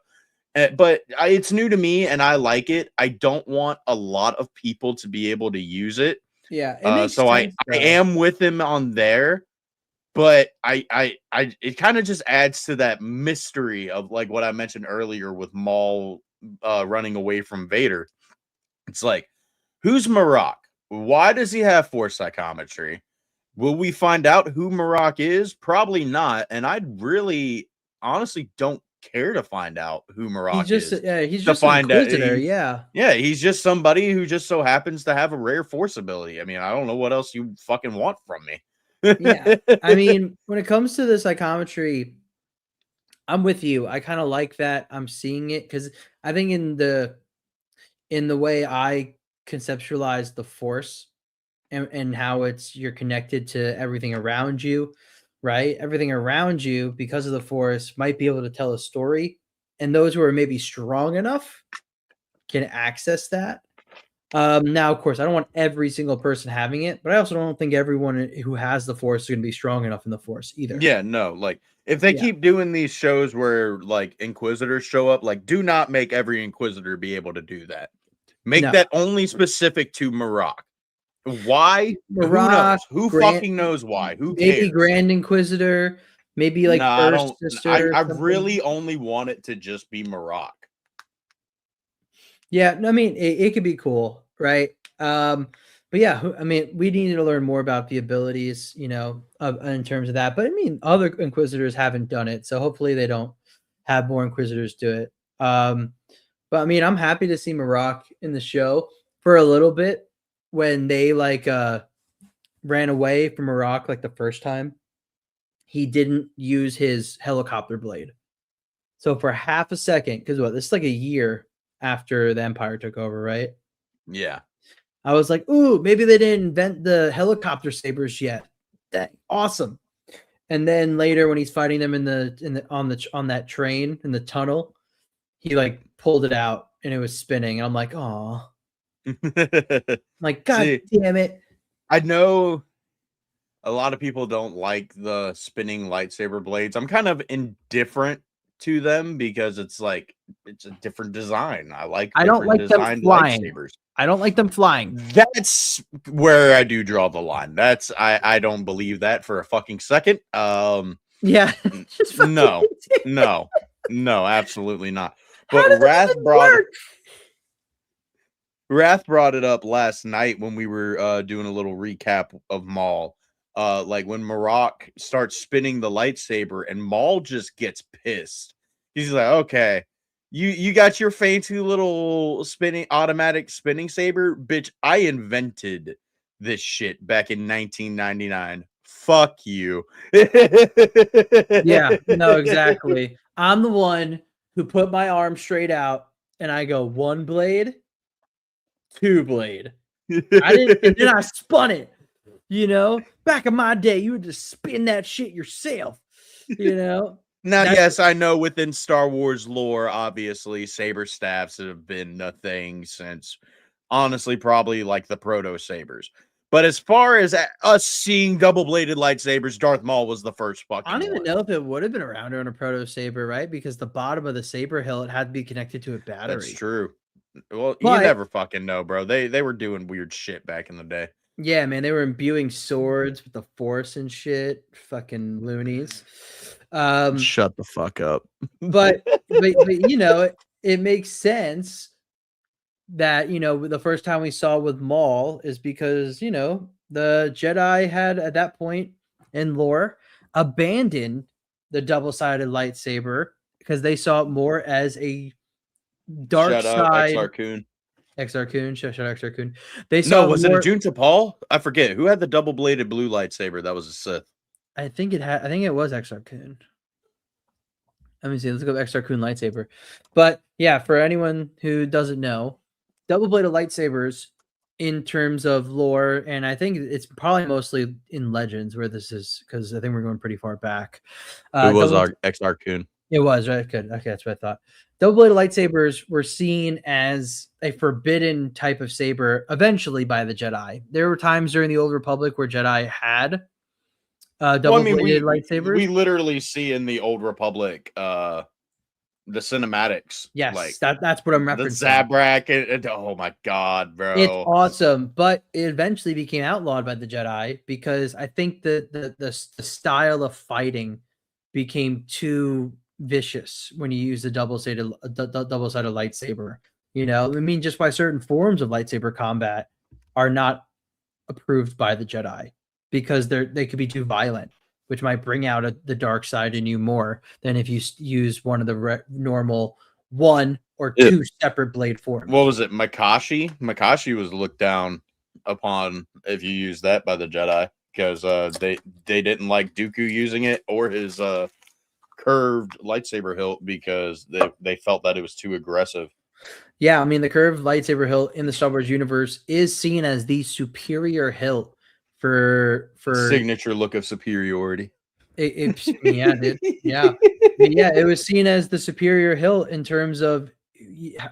But it's new to me and I like it. I don't want a lot of people to be able to use it. Yeah. So I am with him on there, but it kind of just adds to that mystery of like what I mentioned earlier with Maul running away from Vader. It's like, who's Marak? Why does he have force psychometry? Will we find out who Marak is? Probably not. And I'd really honestly don't care to find out who Marak is. Yeah, he's just an inquisitor. Yeah, he's just somebody who just so happens to have a rare force ability. I mean, I don't know what else you fucking want from me. Yeah, I mean, when it comes to the psychometry, I'm with you. I kind of like that. I'm seeing it because I think in the way I conceptualize the force and how you're connected to everything around you, right? Everything around you because of the force might be able to tell a story, and those who are maybe strong enough can access that. Now, of course, I don't want every single person having it, but I also don't think everyone who has the Force is going to be strong enough in the Force either. Yeah, no, like if they keep doing these shows where like Inquisitors show up, like do not make every Inquisitor be able to do that. Make that only specific to Marok. Why? Who knows? Who fucking knows why? Who cares? Maybe Grand Inquisitor, maybe like First Sister. I really only want it to just be Marok. Yeah, I mean, it could be cool, right? But yeah, I mean, we need to learn more about the abilities, you know, in terms of that. But I mean, other Inquisitors haven't done it, so hopefully they don't have more Inquisitors do it. But I mean, I'm happy to see Marok in the show for a little bit when they like ran away from Marok like the first time. He didn't use his helicopter blade. So for half a second, because this is like a year after the Empire took over, right? Yeah. I was like, ooh, maybe they didn't invent the helicopter sabers yet. That awesome. And then later when he's fighting them on that train in the tunnel, he like pulled it out and it was spinning. And I'm like, oh. Like, God damn it. I know a lot of people don't like the spinning lightsaber blades. I'm kind of indifferent to them because it's like it's a different design. I don't like them flying. Lightsabers. I don't like them flying. That's where I do draw the line. That's I don't believe that for a fucking second. Yeah. No, absolutely not. But Wrath brought it up last night when we were doing a little recap of Maul. Like when Marok starts spinning the lightsaber and Maul just gets pissed. He's like, okay, you got your fancy little automatic spinning saber, bitch. I invented this shit back in 1999. Fuck you. Yeah, no, exactly. I'm the one who put my arm straight out and I go 1 blade, 2 blade. I didn't, and then I spun it. You know, back in my day, you would just spin that shit yourself. You know. Now, yes, I know within Star Wars lore, obviously, saber staffs have been a thing since, honestly, probably like the proto sabers. But as far as us seeing double-bladed lightsabers, Darth Maul was the first fucking I don't even know if it would have been around on a proto saber, right? Because the bottom of the saber hilt had to be connected to a battery. That's true. Well, you never fucking know, bro. They were doing weird shit back in the day. Yeah, man, they were imbuing swords with the Force and shit. Fucking loonies. Shut the fuck up. but you know, it makes sense that, you know, the first time we saw with Maul is because, you know, the Jedi had at that point in lore abandoned the double-sided lightsaber because they saw it more as a dark side. Exar Kun. Shut Exar Kun. They saw was it a Junta Paul? I forget who had the double-bladed blue lightsaber. That was a Sith. I think it was Exar Kun. Let me see. Let's go Exar Kun lightsaber. But yeah, for anyone who doesn't know, double-bladed lightsabers in terms of lore, and I think it's probably mostly in Legends where this is, because I think we're going pretty far back. It was Exar Kun. It was, right? Good. Okay, that's what I thought. Double-bladed lightsabers were seen as a forbidden type of saber eventually by the Jedi. There were times during the Old Republic where Jedi had double-bladed lightsabers. We literally see in the Old Republic the cinematics. Yes, like that's what I'm referencing. The Zabrak, and oh my god, bro. It's awesome, but it eventually became outlawed by the Jedi because I think the style of fighting became too vicious when you use the double-sided lightsaber. You know, I mean, just by certain forms of lightsaber combat are not approved by the Jedi because they could be too violent, which might bring out the dark side in you more than if you use one of the normal 1 or 2 separate blade forms. What was it? Makashi? Makashi was looked down upon if you use that by the Jedi because they didn't like Dooku using it or his curved lightsaber hilt because they felt that it was too aggressive. Yeah, I mean, the curved lightsaber hilt in the Star Wars universe is seen as the superior hilt for signature look of superiority. Yeah, dude. Yeah. Yeah, it was seen as the superior hilt in terms of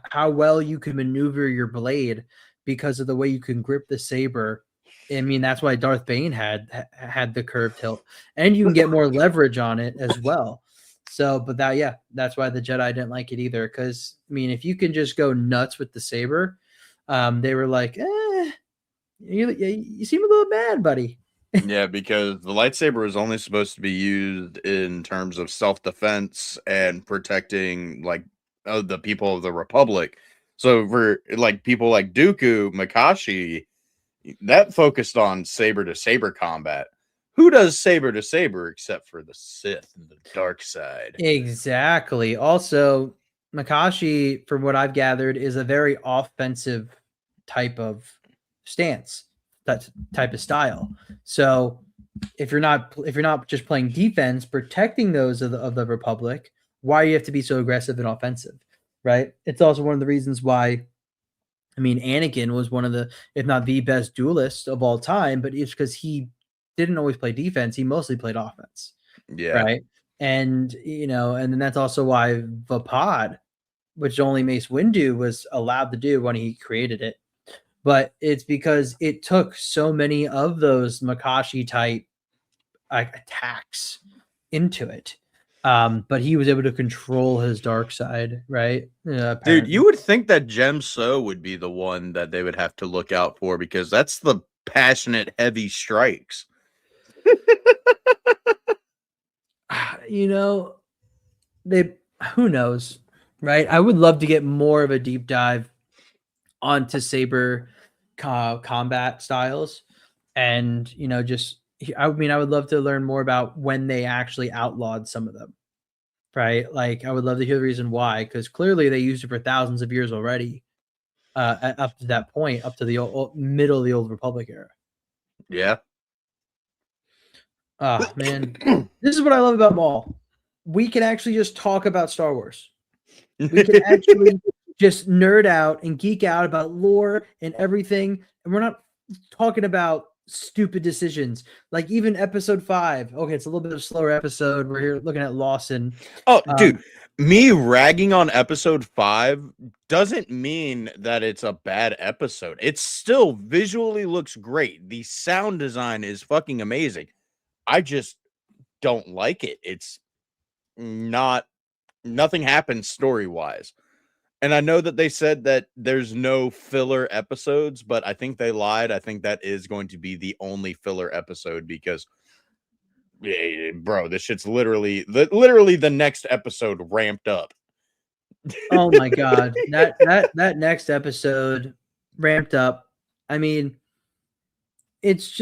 how well you could maneuver your blade because of the way you can grip the saber. I mean, that's why Darth Bane had the curved hilt, and you can get more leverage on it as well. So, but that's why the Jedi didn't like it either. Because I mean, if you can just go nuts with the saber, they were like, you seem a little bad, buddy. Yeah, because the lightsaber was only supposed to be used in terms of self-defense and protecting like the people of the Republic. So for like people like Dooku, Makashi, that focused on saber to saber combat. Who does saber to saber except for the Sith and the dark side? Exactly. Also, Makashi, from what I've gathered, is a very offensive type of stance, that type of style. So if you're not just playing defense, protecting those of the Republic, why do you have to be so aggressive and offensive? Right? It's also one of the reasons why, I mean, Anakin was one of the, if not the best duelist of all time, but it's because he didn't always play defense. He mostly played offense. Yeah. Right. And, and then that's also why Vapad, which only Mace Windu was allowed to do when he created it. But it's because it took so many of those Makashi type attacks into it. But he was able to control his dark side, right? Dude, you would think that Jem So would be the one that they would have to look out for because that's the passionate, heavy strikes. Who knows, right? I would love to get more of a deep dive onto saber combat styles, and I would love to learn more about when they actually outlawed some of them, right? Like, I would love to hear the reason why, because clearly they used it for thousands of years already, up to that point, up to the middle of the Old Republic era. Yeah. Oh man, this is what I love about Maul. We can actually just talk about Star Wars. We can actually just nerd out and geek out about lore and everything, and we're not talking about stupid decisions. Like even episode 5. Okay, it's a little bit of a slower episode. We're here looking at Lawson. Oh, dude, me ragging on episode 5 doesn't mean that it's a bad episode. It still visually looks great. The sound design is fucking amazing. I just don't like it. It's nothing happens story-wise. And I know that they said that there's no filler episodes, but I think they lied. I think that is going to be the only filler episode because, bro, this shit's literally the next episode ramped up. Oh my god, that next episode ramped up. I mean, it's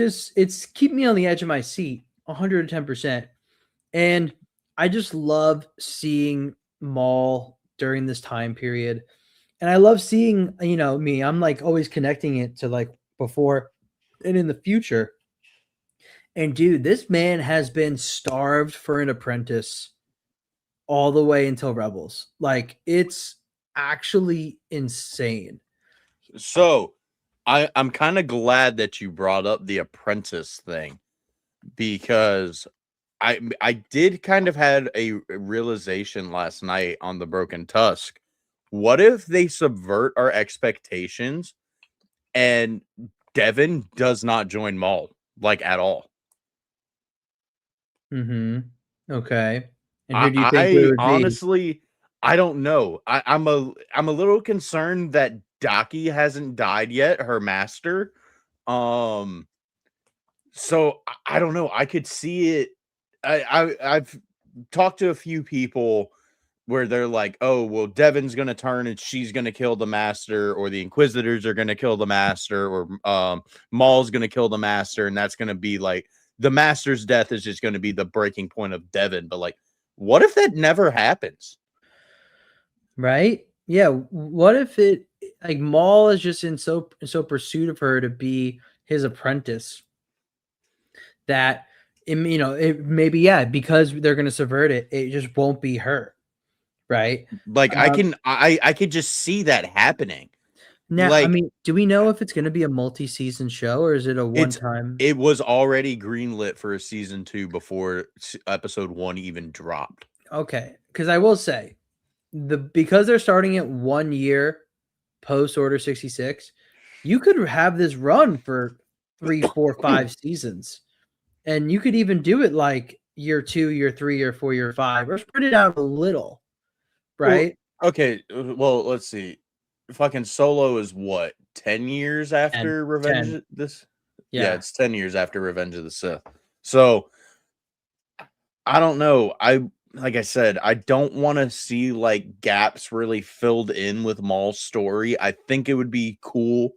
keeping me on the edge of my seat 110%. And I just love seeing Maul during this time period. And I love seeing, me, I'm like always connecting it to like before and in the future. And dude, this man has been starved for an apprentice all the way until Rebels. Like, it's actually insane. So I'm kind of glad that you brought up the apprentice thing because I did kind of had a realization last night on the Broken Tusk. What if they subvert our expectations and Devin does not join Maul like at all? Okay. And who do you think it would be? Honestly, I don't know. I'm a little concerned that Daki hasn't died yet, her master. So I don't know. I could see it. I've talked to a few people where they're like, oh, well, Devin's going to turn and she's going to kill the master, or the Inquisitors are going to kill the master, or Maul's going to kill the master. And that's going to be like the master's death is just going to be the breaking point of Devin. But like, what if that never happens? Right? Yeah. What if it like Maul is just in so pursuit of her to be his apprentice that it maybe, because they're going to subvert it, it just won't be her. Right? Like I could just see that happening. Now, like, do we know if it's going to be a multi-season show or is it a one-time? It was already greenlit for a season 2 before episode 1 even dropped. Okay, because I will say because they're starting it 1 year post Order 66, you could have this run for 3, 4, 5 seasons, and you could even do it like year 2, year 3, year 4, year 5, or spread it out a little, right? Okay, well, let's see. Fucking Solo is what, 10 years after Revenge 10. of this? Yeah. It's 10 years after Revenge of the Sith. So I don't know. Like I said, I don't want to see like gaps really filled in with Maul's story. I think it would be cool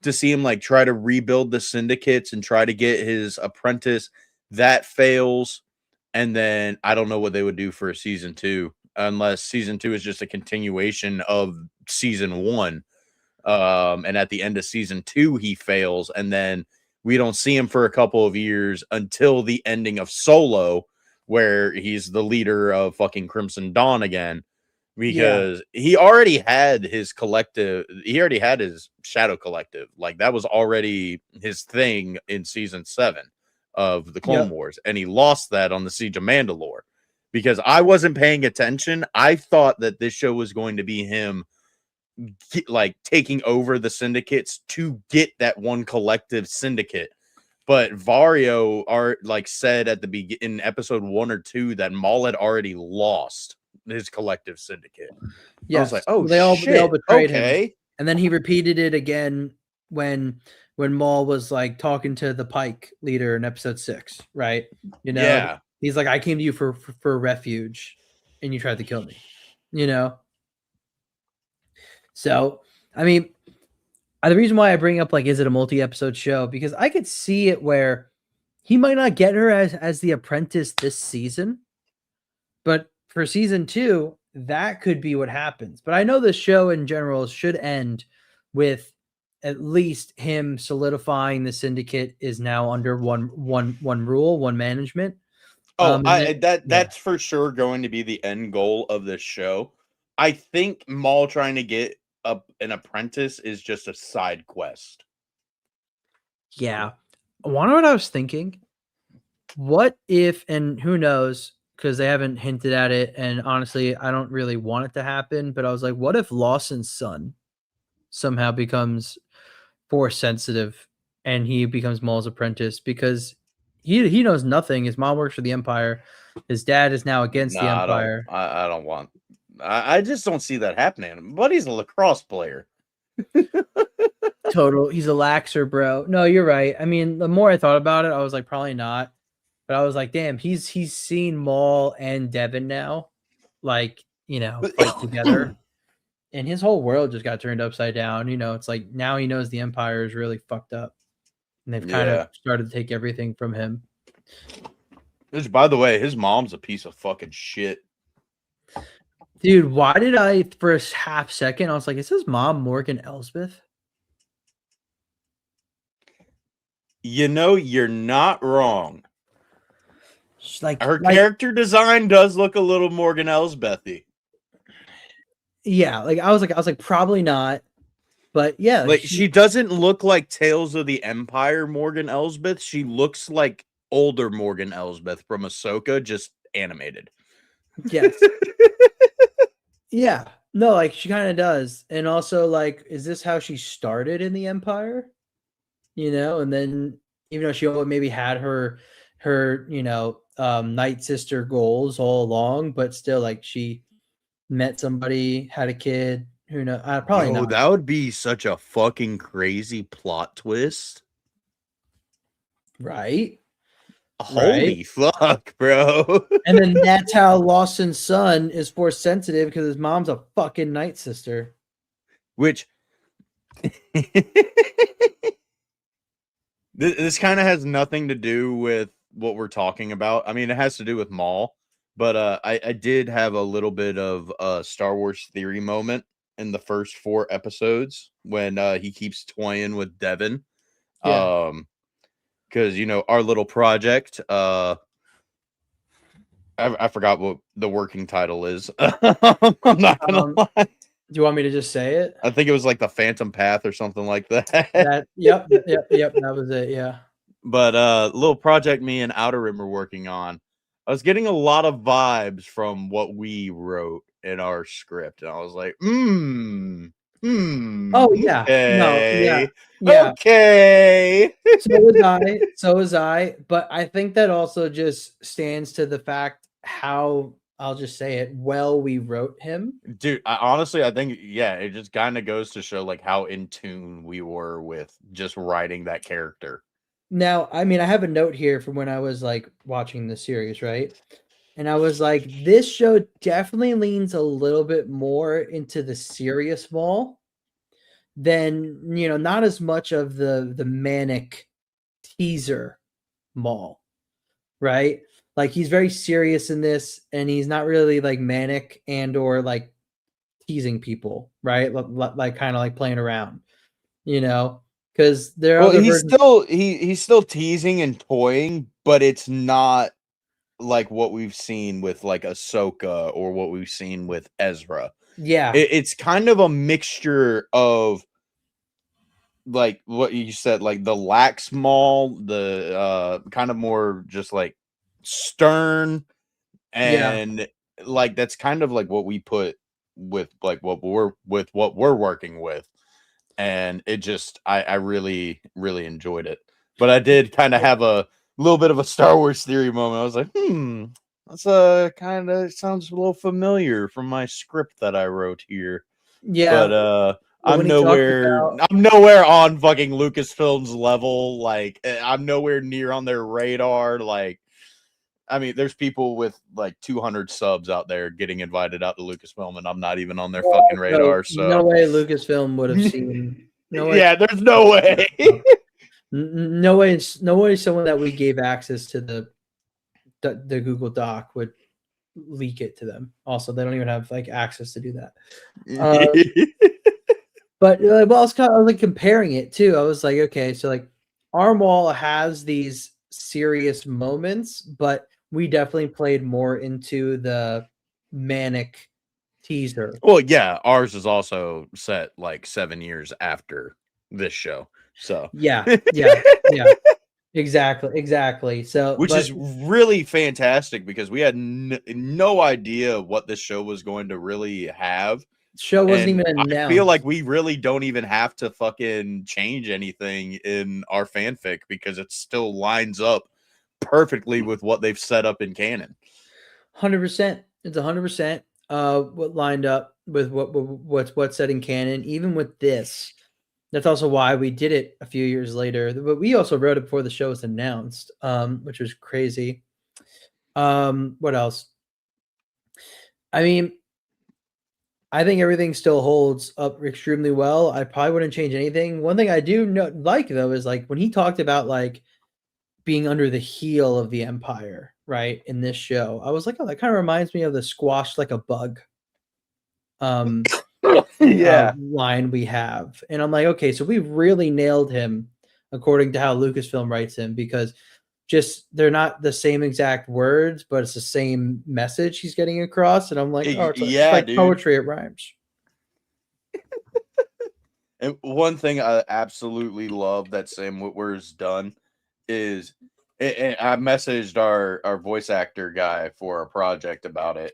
to see him like try to rebuild the syndicates and try to get his apprentice. That fails, and then I don't know what they would do for a season 2, unless season 2 is just a continuation of season 1. And at the end of season 2 he fails, and then we don't see him for a couple of years until the ending of Solo, where he's the leader of fucking Crimson Dawn again, because he already had his collective, he already had his Shadow Collective. Like that was already his thing in season 7 of the Clone Wars, and he lost that on the Siege of Mandalore. Because I wasn't paying attention, I thought that this show was going to be him like taking over the syndicates to get that one collective syndicate. But Vario said at the in episode 1 or 2 that Maul had already lost his collective syndicate. Yeah, I was like, oh, they all betrayed him. And then he repeated it again when Maul was like talking to the Pike leader in episode 6, right? You know, yeah. He's like, I came to you for refuge, and you tried to kill me. You know. So, I mean, the reason why I bring up like, is it a multi-episode show? Because I could see it where he might not get her as the apprentice this season, but for season 2, that could be what happens. But I know the show in general should end with at least him solidifying the syndicate is now under one rule, one management. That's for sure going to be the end goal of this show. I think Maul trying to get an apprentice is just a side quest. Yeah. I wonder what I was thinking. What if, and who knows, because they haven't hinted at it, and honestly, I don't really want it to happen, but I was like, what if Lawson's son somehow becomes Force sensitive and he becomes Maul's apprentice? Because he knows nothing. His mom works for the Empire. His dad is now against the Empire. I don't want. I just don't see that happening. Buddy's a lacrosse player. Total. He's a laxer, bro. No, you're right. I mean, the more I thought about it, I was like, probably not. But I was like, damn, he's seen Maul and Devin now, like, you know, fight together. And his whole world just got turned upside down. You know, it's like now he knows the Empire is really fucked up. And they've kind of started to take everything from him. Which, by the way, his mom's a piece of fucking shit. Dude, why did I, for a half second, I was like, is his mom Morgan Elsbeth? You know, you're not wrong. Like her character design does look a little Morgan Elsbethy. Yeah, I was like, probably not. But yeah, like she doesn't look like Tales of the Empire Morgan Elsbeth. She looks like older Morgan Elsbeth from Ahsoka, just animated. Yes. Yeah. No, like she kind of does. And also, like, is this how she started in the Empire? You know, and then even though she maybe had her you know, Night Sister goals all along, but still, like, she met somebody, had a kid. Who knows? Probably not. That would be such a fucking crazy plot twist. Right? Holy fuck, bro. And then that's how Lawson's son is Force sensitive, because his mom's a fucking Night Sister. Which this kind of has nothing to do with what we're talking about. I mean, it has to do with Maul, but I did have a little bit of a Star Wars theory moment in the first 4 episodes when he keeps toying with Devin. Yeah. Because, you know, our little project, I forgot what the working title is. I'm not gonna lie. Do you want me to just say it? I think it was like the Phantom Path or something like that. Yep. That was it. Yeah. But little project me and Outer Rim were working on, I was getting a lot of vibes from what we wrote in our script, and I was like, Oh yeah, no, yeah, yeah. Okay. So was I. But I think that also just stands to the fact how, I'll just say it, well we wrote him. Dude, honestly, I think, yeah, it just kind of goes to show like how in tune we were with just writing that character. Now, I mean, I have a note here from when I was like watching the series, right? And I was like, this show definitely leans a little bit more into the serious Maul than, not as much of the manic teaser Maul, right? Like he's very serious in this, and he's not really like manic and or like teasing people, right? Like kind of like playing around, because there are Well, other he's versions. still he's still teasing and toying, but it's not like what we've seen with like Ahsoka or what we've seen with Ezra. Yeah, It's kind of a mixture of like what you said, like the lax Maul, the kind of more just like stern, yeah, and like that's kind of like what we put with like what we're working with. And it just I really, really enjoyed it. But I did kind of have a little bit of a Star Wars theory moment. I was like, that's kind of sounds a little familiar from my script that I wrote here. yeah. But But when I'm he talked nowhere about, I'm nowhere on fucking Lucasfilm's level. Like I'm nowhere near on their radar. Like I mean, there's people with like 200 subs out there getting invited out to Lucasfilm, and I'm not even on their fucking radar. no So way Lucasfilm would have seen. No way. yeah, there's no way. No way. No way. Someone that we gave access to the Google Doc would leak it to them. Also, they don't even have like access to do that. But well, I was kind of like comparing it too. I was like, okay, so like Armwall has these serious moments, but we definitely played more into the manic teaser. Well, yeah, ours is also set like 7 years after this show. So Yeah, yeah, yeah. Exactly. So, which but is really fantastic because we had no idea what this show was going to really have. show wasn't And even I announced. feel like we really don't even have to fucking change anything in our fanfic because it still lines up perfectly with what they've set up in canon. 100%. It's 100% what lined up with what's set in canon. Even with this, that's also why we did it a few years later. But we also wrote it before the show was announced, which was crazy. What else? I mean, I think everything still holds up extremely well. I probably wouldn't change anything. One thing I do like though is like when he talked about like being under the heel of the Empire, right? In this show, I was like, oh, that kind of reminds me of the squash like a bug line we have. And I'm like, okay, so we've really nailed him according to how Lucasfilm writes him, because just they're not the same exact words, but it's the same message he's getting across. And I'm like, oh, it's like dude. poetry, it rhymes. And one thing I absolutely love that Sam Witwer's done is I messaged our voice actor guy for a project about it.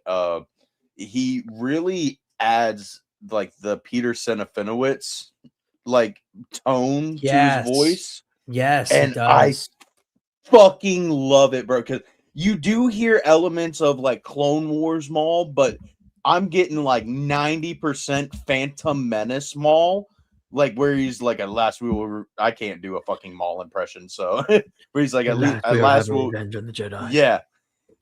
He really adds like the Peter Serafinowicz like tone to his voice. Yes, And it does. fucking love it, bro, because you do hear elements of like Clone Wars Maul, but I'm getting like 90% Phantom Menace Maul, like where he's like, at last we will. I can't do a fucking Maul impression, so where he's like, at last we'll. Revenge of the Jedi.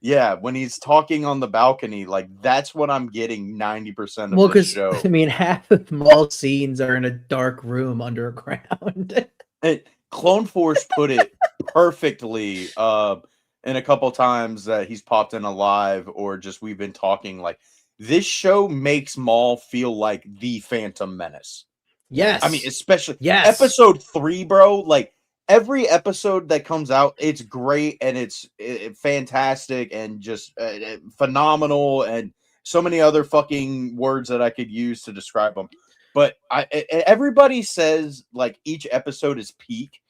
Yeah. When he's talking on the balcony, like that's what I'm getting 90% of Well, this because show. I mean, half of Maul scenes are in a dark room underground. And Clone Force put it perfectly in a couple times that he's popped in alive or just we've been talking. Like this show makes Maul feel like the Phantom Menace. Yes. I mean, especially episode episode 3, bro. Like every episode that comes out, it's great and it's fantastic and just phenomenal and so many other fucking words that I could use to describe them. But everybody says like each episode is peak.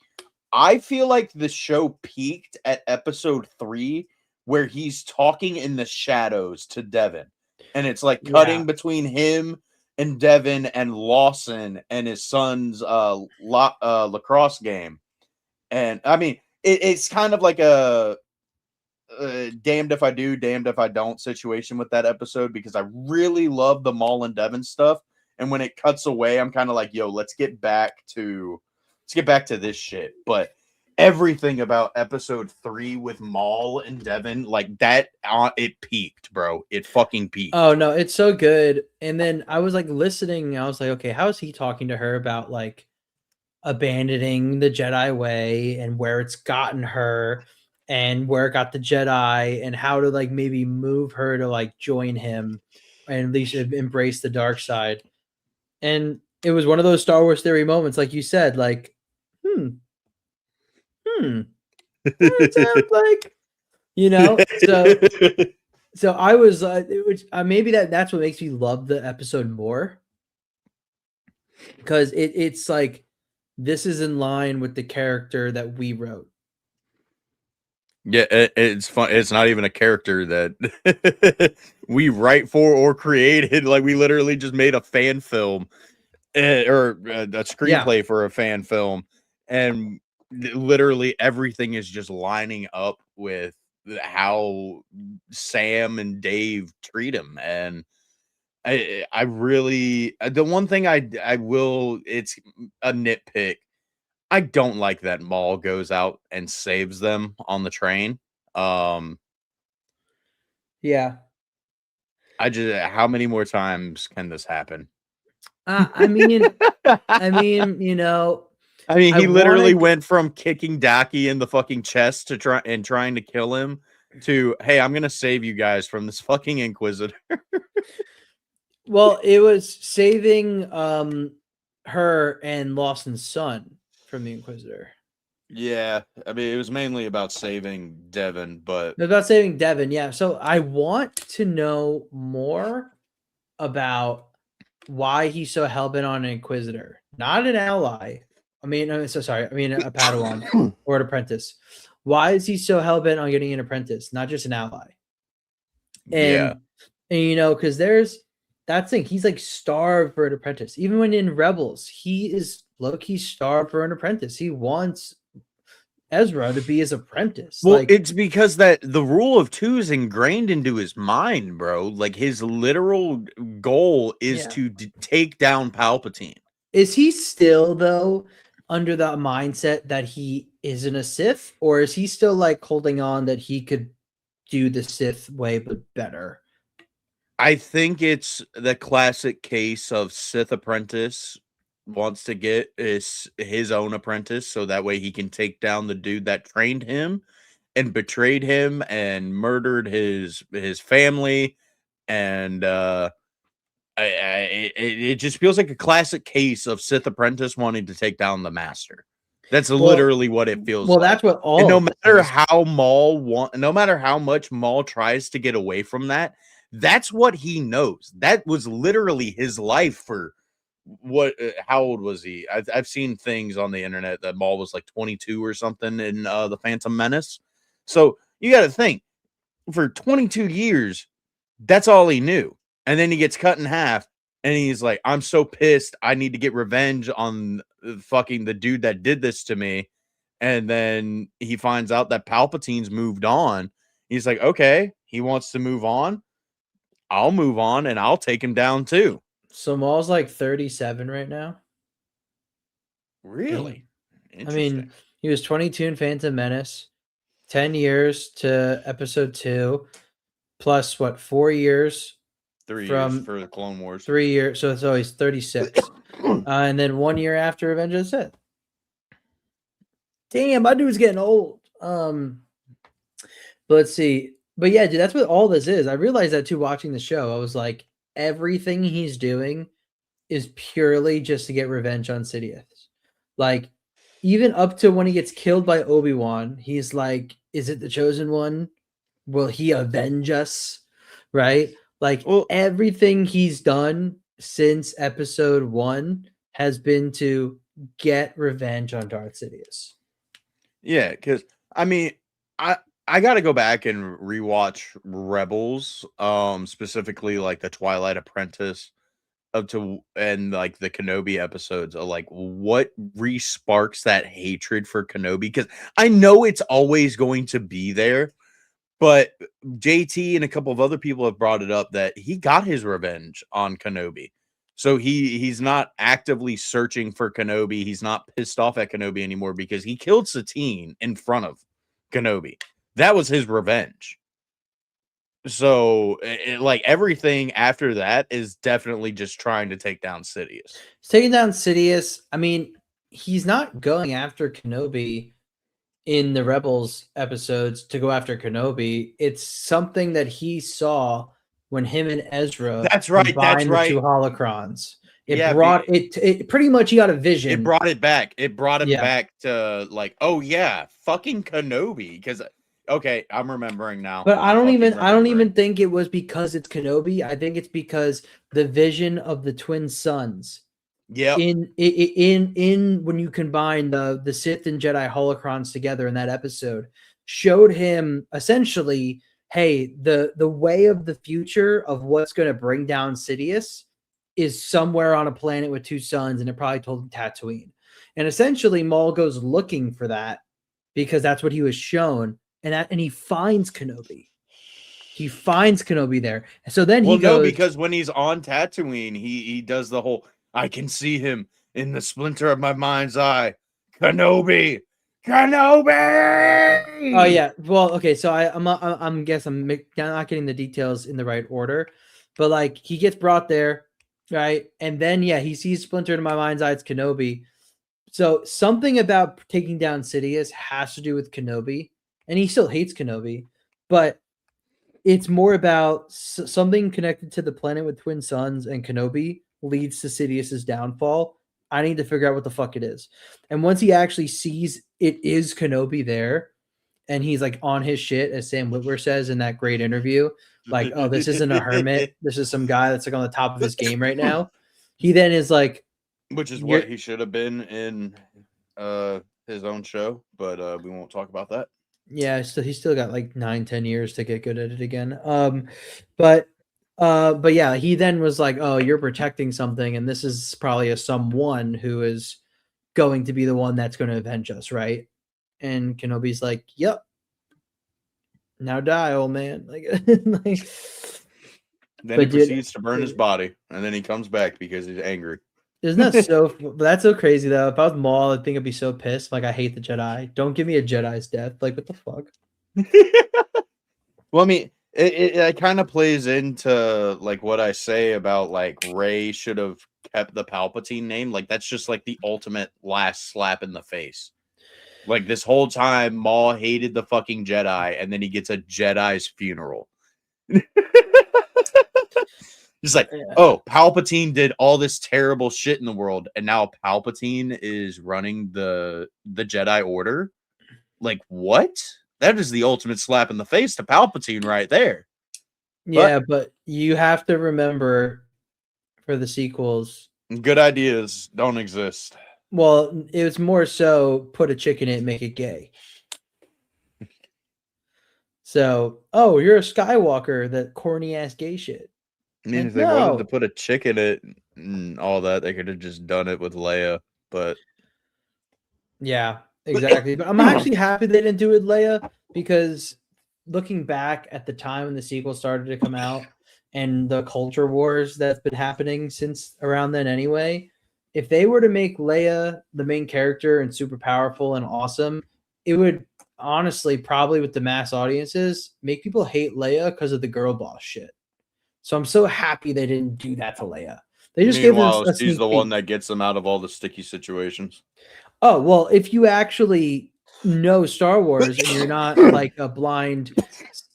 I feel like the show peaked at episode 3 where he's talking in the shadows to Devin. And it's like cutting between him and Devin and Lawson and his son's lacrosse game. And I mean, it's kind of like a damned if I do, damned if I don't situation with that episode, because I really love the Maul and Devin stuff. And when it cuts away, I'm kind of like, yo, let's get back to this shit. But everything about episode 3 with Maul and Devin, like that, it peaked, bro. It fucking peaked. Oh no, it's so good. And then I was like listening, I was like, okay, how is he talking to her about like abandoning the Jedi way and where it's gotten her and where it got the Jedi and how to like maybe move her to like join him and at least embrace the dark side. And it was one of those Star Wars theory moments, like you said, like, it sounds like, you know, so I was maybe that's what makes me love the episode more, because it's like this is in line with the character that we wrote. Yeah, it's fun. It's not even a character that we write for or created. Like we literally just made a fan film or a screenplay for a fan film, and literally everything is just lining up with how Sam and Dave treat him. And I really, the one thing I will, it's a nitpick. I don't like that Maul goes out and saves them on the train. Yeah. How many more times can this happen? I mean, you know, I mean, he I literally wanted- went from kicking Daki in the fucking chest to trying to kill him to, hey, I'm gonna save you guys from this fucking Inquisitor. Well, it was saving her and Lawson's son from the Inquisitor. Yeah, I mean, it was mainly about saving Devin, but It was about saving Devin, yeah. So I want to know more about why he's so hellbent on an Inquisitor, not an ally. I mean, a Padawan or an apprentice. Why is he so hellbent on getting an apprentice, not just an ally? And you know, because there's that thing. He's like starved for an apprentice. Even when in Rebels, he is low-key starved for an apprentice. He wants Ezra to be his apprentice. Well, like, it's because that the rule of 2 is ingrained into his mind, bro. Like his literal goal is to take down Palpatine. Is he still though under that mindset that he isn't a Sith, or is he still like holding on that he could do the Sith way but better? I think it's the classic case of Sith apprentice wants to get his own apprentice so that way he can take down the dude that trained him and betrayed him and murdered his family. And it just feels like a classic case of Sith apprentice wanting to take down the master. That's literally what it feels like. Well, that's what all. And no matter how much Maul tries to get away from that, that's what he knows. That was literally his life for how old was he? I've seen things on the internet that Maul was like 22 or something in the Phantom Menace. So you got to think, for 22 years, that's all he knew. And then he gets cut in half and he's like, I'm so pissed. I need to get revenge on fucking the dude that did this to me. And then he finds out that Palpatine's moved on. He's like, okay, he wants to move on. I'll move on and I'll take him down too. So Maul's like 37 right now. Really? I mean, he was 22 in Phantom Menace, 10 years to episode 2, plus what, 4 years? 3 years for the Clone Wars. 3 years. So it's always 36. And then 1 year after Revenge of the Sith. Damn, my dude's getting old. But let's see. But yeah, dude, that's what all this is. I realized that too watching the show. I was like, everything he's doing is purely just to get revenge on Sidious. Like, even up to when he gets killed by Obi-Wan, he's like, is it the Chosen One? Will he avenge us? Right? Like, everything he's done since episode 1 has been to get revenge on Darth Sidious. Yeah, because I mean, I got to go back and rewatch Rebels, specifically like the Twilight Apprentice up to and like the Kenobi episodes are like what re-sparks that hatred for Kenobi, because I know it's always going to be there, but JT and a couple of other people have brought it up that he got his revenge on Kenobi. So he's not actively searching for Kenobi. He's not pissed off at Kenobi anymore because he killed Satine in front of Kenobi. That was his revenge. So like everything after that is definitely just trying to take down Sidious. He's taking down Sidious. I mean, he's not going after Kenobi in the Rebels episodes to go after Kenobi. It's something that he saw when him and Ezra That's right. That's combined right. the two holocrons. It Yeah, brought it pretty much he got a vision. It brought it back. It brought him Yeah. back to like, oh yeah, fucking Kenobi. Because okay, I'm remembering now. But I don't even remembering. think it was because it's Kenobi. I think it's because the vision of the twin sons. Yep. In when you combine the Sith and Jedi holocrons together in that episode, showed him essentially, hey, the way of the future of what's going to bring down Sidious is somewhere on a planet with two suns, and it probably told him Tatooine. And essentially, Maul goes looking for that because that's what he was shown, and he finds Kenobi. He finds Kenobi there. So then he goes, no, because when he's on Tatooine, he does the whole I can see him in the splinter of my mind's eye. Kenobi. Kenobi. oh yeah. Well, okay. So I'm not getting the details in the right order, but like he gets brought there, right? And then yeah, he sees Splinter in my mind's eye. It's Kenobi. So something about taking down Sidious has to do with Kenobi, and he still hates Kenobi, but it's more about something connected to the planet with twin suns and Kenobi leads to Sidious's downfall. I need to figure out what the fuck it is. And once he actually sees it is Kenobi there, and he's like on his shit, as Sam Witwer says in that great interview, like, oh, this isn't a hermit. This is some guy that's like on the top of his game right now. He then is like, which is what he should have been in his own show, but we won't talk about that. Yeah, so he's still got like 9-10 years to get good at it again. But yeah, he then was like, oh, you're protecting something, and this is probably a someone who is going to be the one that's going to avenge us, right? And Kenobi's like, yep. Now die, old man. Like, then he proceeds to burn his body, and then he comes back because he's angry. Isn't that so? That's so crazy though. If I was Maul, I think I'd be so pissed. Like, I hate the Jedi. Don't give me a Jedi's death. Like, what the fuck? Well, I mean, it kind of plays into like what I say about like Rey should have kept the Palpatine name. Like, that's just like the ultimate last slap in the face. Like, this whole time, Maul hated the fucking Jedi, and then he gets a Jedi's funeral. It's like, oh, Palpatine did all this terrible shit in the world, and now Palpatine is running the Jedi Order. Like, what? That is the ultimate slap in the face to Palpatine right there. Yeah, but you have to remember for the sequels, good ideas don't exist. Well, it was more so put a chick in it and make it gay. So, oh, you're a Skywalker, that corny ass gay shit. I mean, if they wanted to put a chick in it and all that, they could have just done it with Leia. But yeah, exactly. But I'm actually happy they didn't do it with Leia, because looking back at the time when the sequel started to come out and the culture wars that's been happening since around then anyway, if they were to make Leia the main character and super powerful and awesome, it would honestly probably with the mass audiences make people hate Leia because of the girl boss shit. So I'm so happy they didn't do that to Leia. They just gave us a she's the one that gets them out of all the sticky situations. Oh, well, if you actually know Star Wars and you're not like a blind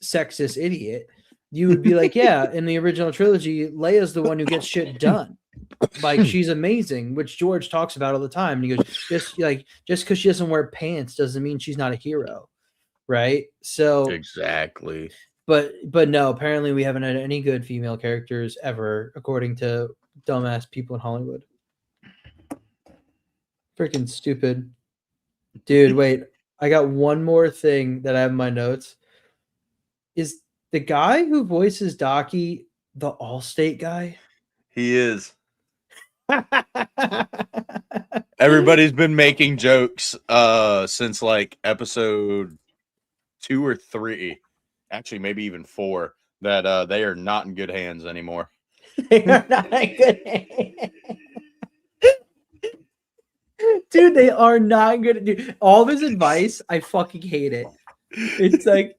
sexist idiot, you would be like, yeah, in the original trilogy, Leia's the one who gets shit done. Like, she's amazing, which George talks about all the time. And he goes, just because she doesn't wear pants doesn't mean she's not a hero. Right? So exactly. But no, apparently we haven't had any good female characters ever, according to dumbass people in Hollywood. Freaking stupid. Dude, wait. I got one more thing that I have in my notes. Is the guy who voices Docky the Allstate guy? He is. Everybody's been making jokes since like episode 2 or 3, actually maybe even 4, that they are not in good hands anymore. They are not in good hands. Dude, they are not good. Dude, all of his advice, I fucking hate it. It's like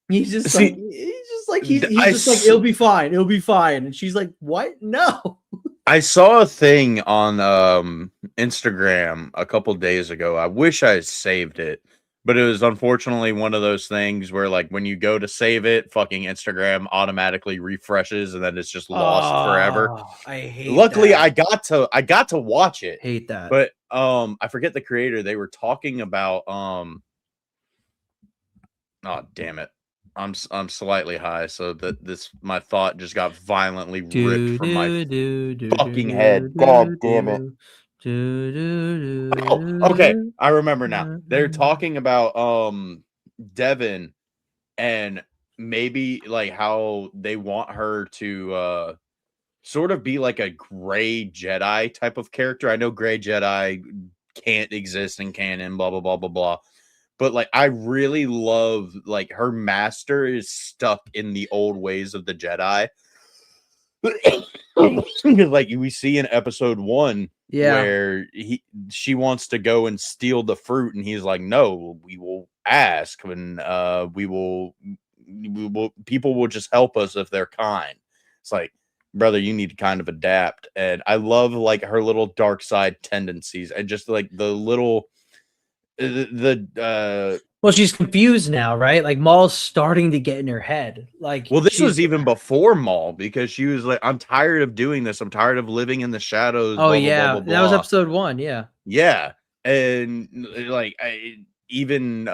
he's just See, like it'll be fine, it'll be fine, and she's like, what? No. I saw a thing on Instagram a couple days ago. I wish I had saved it, but it was unfortunately one of those things where, like, when you go to save it, fucking Instagram automatically refreshes, and then it's just lost forever. I hate. Luckily, that. I got to watch it. Hate that. But I forget the creator. They were talking about oh damn it. I'm slightly high, so that my thought just got violently ripped from my fucking head. God damn it. Oh, okay, I remember now. They're talking about Devin and maybe like how they want her to sort of be like a gray Jedi type of character. I know gray Jedi can't exist in canon, blah blah blah blah blah. But like I really love like her master is stuck in the old ways of the Jedi. Like we see in episode 1 where she wants to go and steal the fruit, and he's like, no, we will ask, and we will people will just help us if they're kind. It's like, brother, you need to kind of adapt. And I love like her little dark side tendencies and just like the little well, she's confused now, right? Like Maul's starting to get in her head. Like, well, this was even before Maul, because she was like, I'm tired of doing this. I'm tired of living in the shadows. Oh, blah, yeah. blah, blah, blah, That was blah. episode 1. Yeah. Yeah. And like, even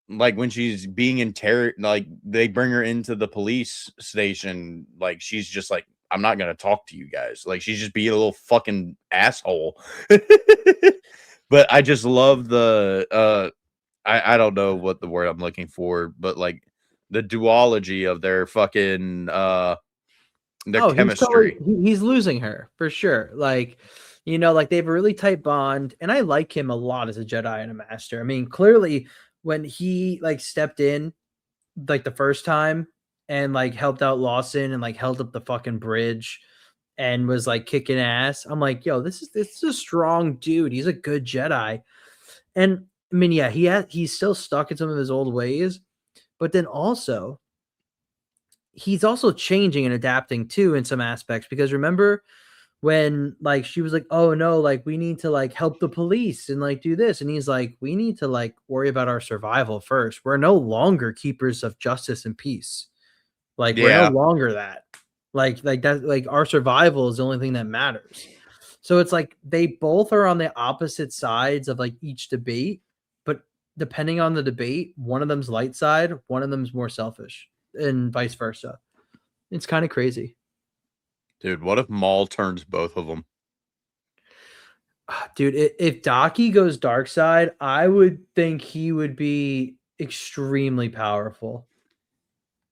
like when she's being interrogated, like they bring her into the police station, like she's just like, I'm not gonna talk to you guys. Like she's just being a little fucking asshole. But I just love the I don't know what the word I'm looking for, but like the duology of their fucking their chemistry. He's losing her for sure. Like, you know, like they have a really tight bond, and I like him a lot as a Jedi and a master. I mean, clearly when he like stepped in like the first time and like helped out Lawson and like held up the fucking bridge and was like kicking ass, I'm like, yo, this is a strong dude. He's a good Jedi. And I mean, yeah, he's still stuck in some of his old ways, but then also he's also changing and adapting too in some aspects, because remember when like she was like, oh no, like we need to like help the police and like do this, and he's like, we need to like worry about our survival first. We're no longer keepers of justice and peace. Like we're no longer that. Like that, like our survival is the only thing that matters. So it's like they both are on the opposite sides of like each debate, but depending on the debate, one of them's light side, one of them's more selfish, and vice versa. It's kind of crazy. Dude, what if Maul turns both of them? Dude, if Daki goes dark side, I would think he would be extremely powerful.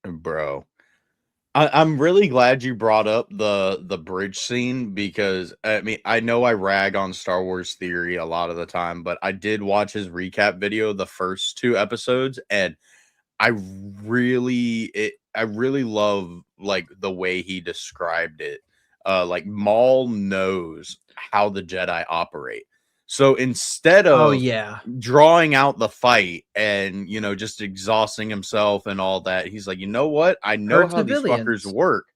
Bro. I'm really glad you brought up the bridge scene, because I mean, I know I rag on Star Wars Theory a lot of the time, but I did watch his recap video, the first 2 episodes, and I really love like the way he described it. Like Maul knows how the Jedi operate. So instead of drawing out the fight and, you know, just exhausting himself and all that, he's like, you know what? I know how these fuckers work.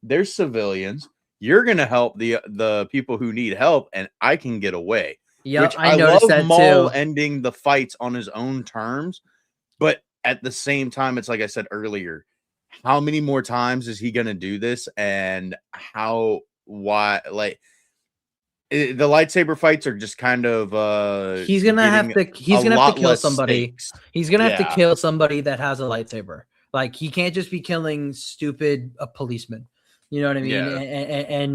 They're civilians. You're gonna help the people who need help, and I can get away. Yeah, which I noticed that Maul too. ending the fights on his own terms, but at the same time, it's like I said earlier, how many more times is he gonna do this, and why like the lightsaber fights are just kind of he's gonna have to kill somebody. Stakes. He's gonna have to kill somebody that has a lightsaber. Like he can't just be killing stupid policemen. You know what I mean?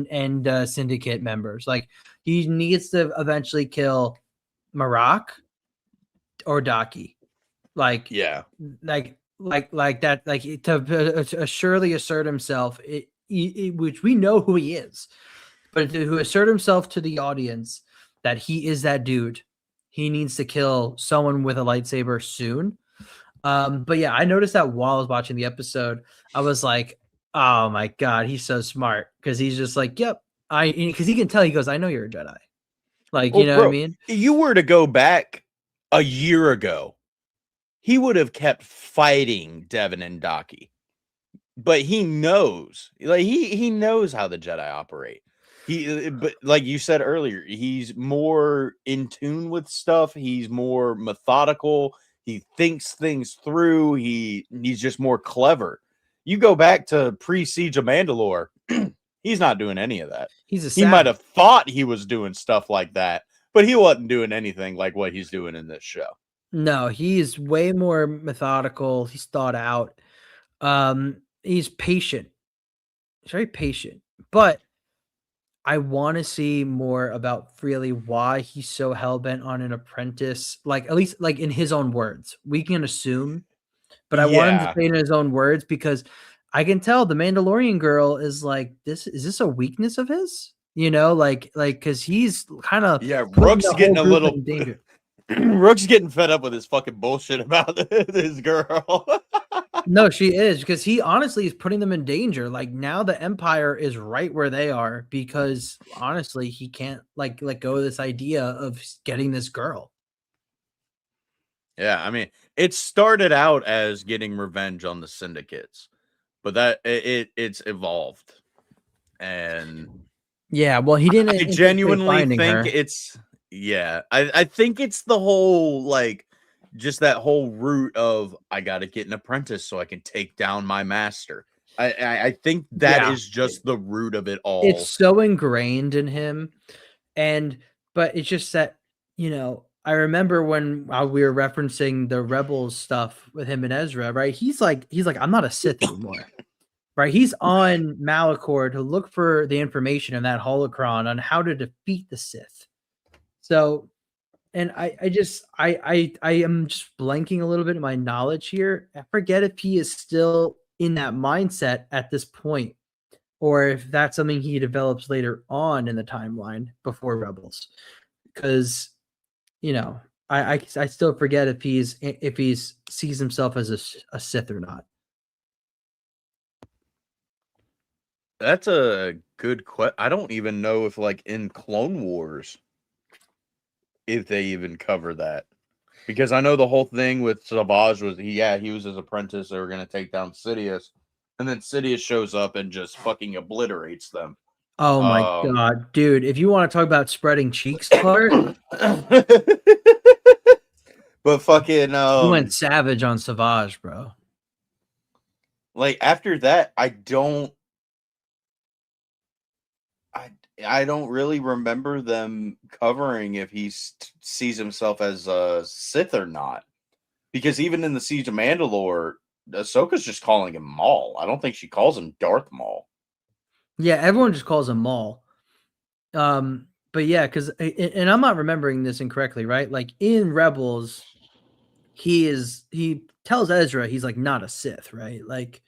And syndicate members. Like he needs to eventually kill Marak or Daki. Like like that. Like to surely assert himself. Which we know who he is. but to assert himself to the audience that he is that dude, he needs to kill someone with a lightsaber soon. But yeah, I noticed that while I was watching the episode, I was like, oh my god, he's so smart because he's just like, yep, because he can tell. He goes, I know you're a Jedi. Like, Well, you know bro, what I mean? you were to go back a year ago, he would have kept fighting Devin and Daki. But he knows, like he knows how the Jedi operate. But like you said earlier, he's more in tune with stuff. He's more methodical. He thinks things through. He's just more clever. You go back to pre-Siege of Mandalore, he's not doing any of that. He's a He might savage. have thought he was doing stuff like that, but he wasn't doing anything like what he's doing in this show. No, he's way more methodical. He's thought out. He's patient. He's very patient. But I want to see more about really why he's so hell-bent on an apprentice. Like, at least like in his own words. We can assume, but I want him to Yeah. say it in his own words because I can tell the Mandalorian girl is like, is this a weakness of his? You know, like because he's kind of Yeah, Rook's getting a little in danger. Rook's getting fed up with his fucking bullshit about this girl. No, she is because he honestly is putting them in danger. Like now the Empire is right where they are because honestly, he can't like let go of this idea of getting this girl. Yeah, I mean, it started out as getting revenge on the syndicates, but it's evolved. And Yeah, well, he didn't. I anticipate genuinely finding think her. it's I think it's the whole like just that whole route of I gotta get an apprentice so I can take down my master. I think that Yeah. is just the root of it all. It's so ingrained in him, but it's just that I remember when we were referencing the Rebels stuff with him and Ezra, right? He's like, I'm not a Sith anymore. Right, he's on Malachor to look for the information in that holocron on how to defeat the Sith. So, and I am just blanking a little bit in my knowledge here. I forget if he is still in that mindset at this point, or if that's something he develops later on in the timeline before Rebels. Because, I still forget if he's sees himself as a Sith or not. That's a good question. I don't even know if like in Clone Wars if they even cover that. Because I know the whole thing with Savage was he was his apprentice. They were gonna take down Sidious, and then Sidious shows up and just fucking obliterates them. Oh my god, dude! If you want to talk about spreading cheeks, Clark, but fucking you went savage on Savage, bro. Like after that, I don't really remember them covering if he sees himself as a Sith or not. Because even in the Siege of Mandalore, Ahsoka's just calling him Maul. I don't think she calls him Darth Maul. Yeah, everyone just calls him Maul. But yeah, because and I'm not remembering this incorrectly, right? Like in Rebels, he tells Ezra he's like not a Sith, right? Like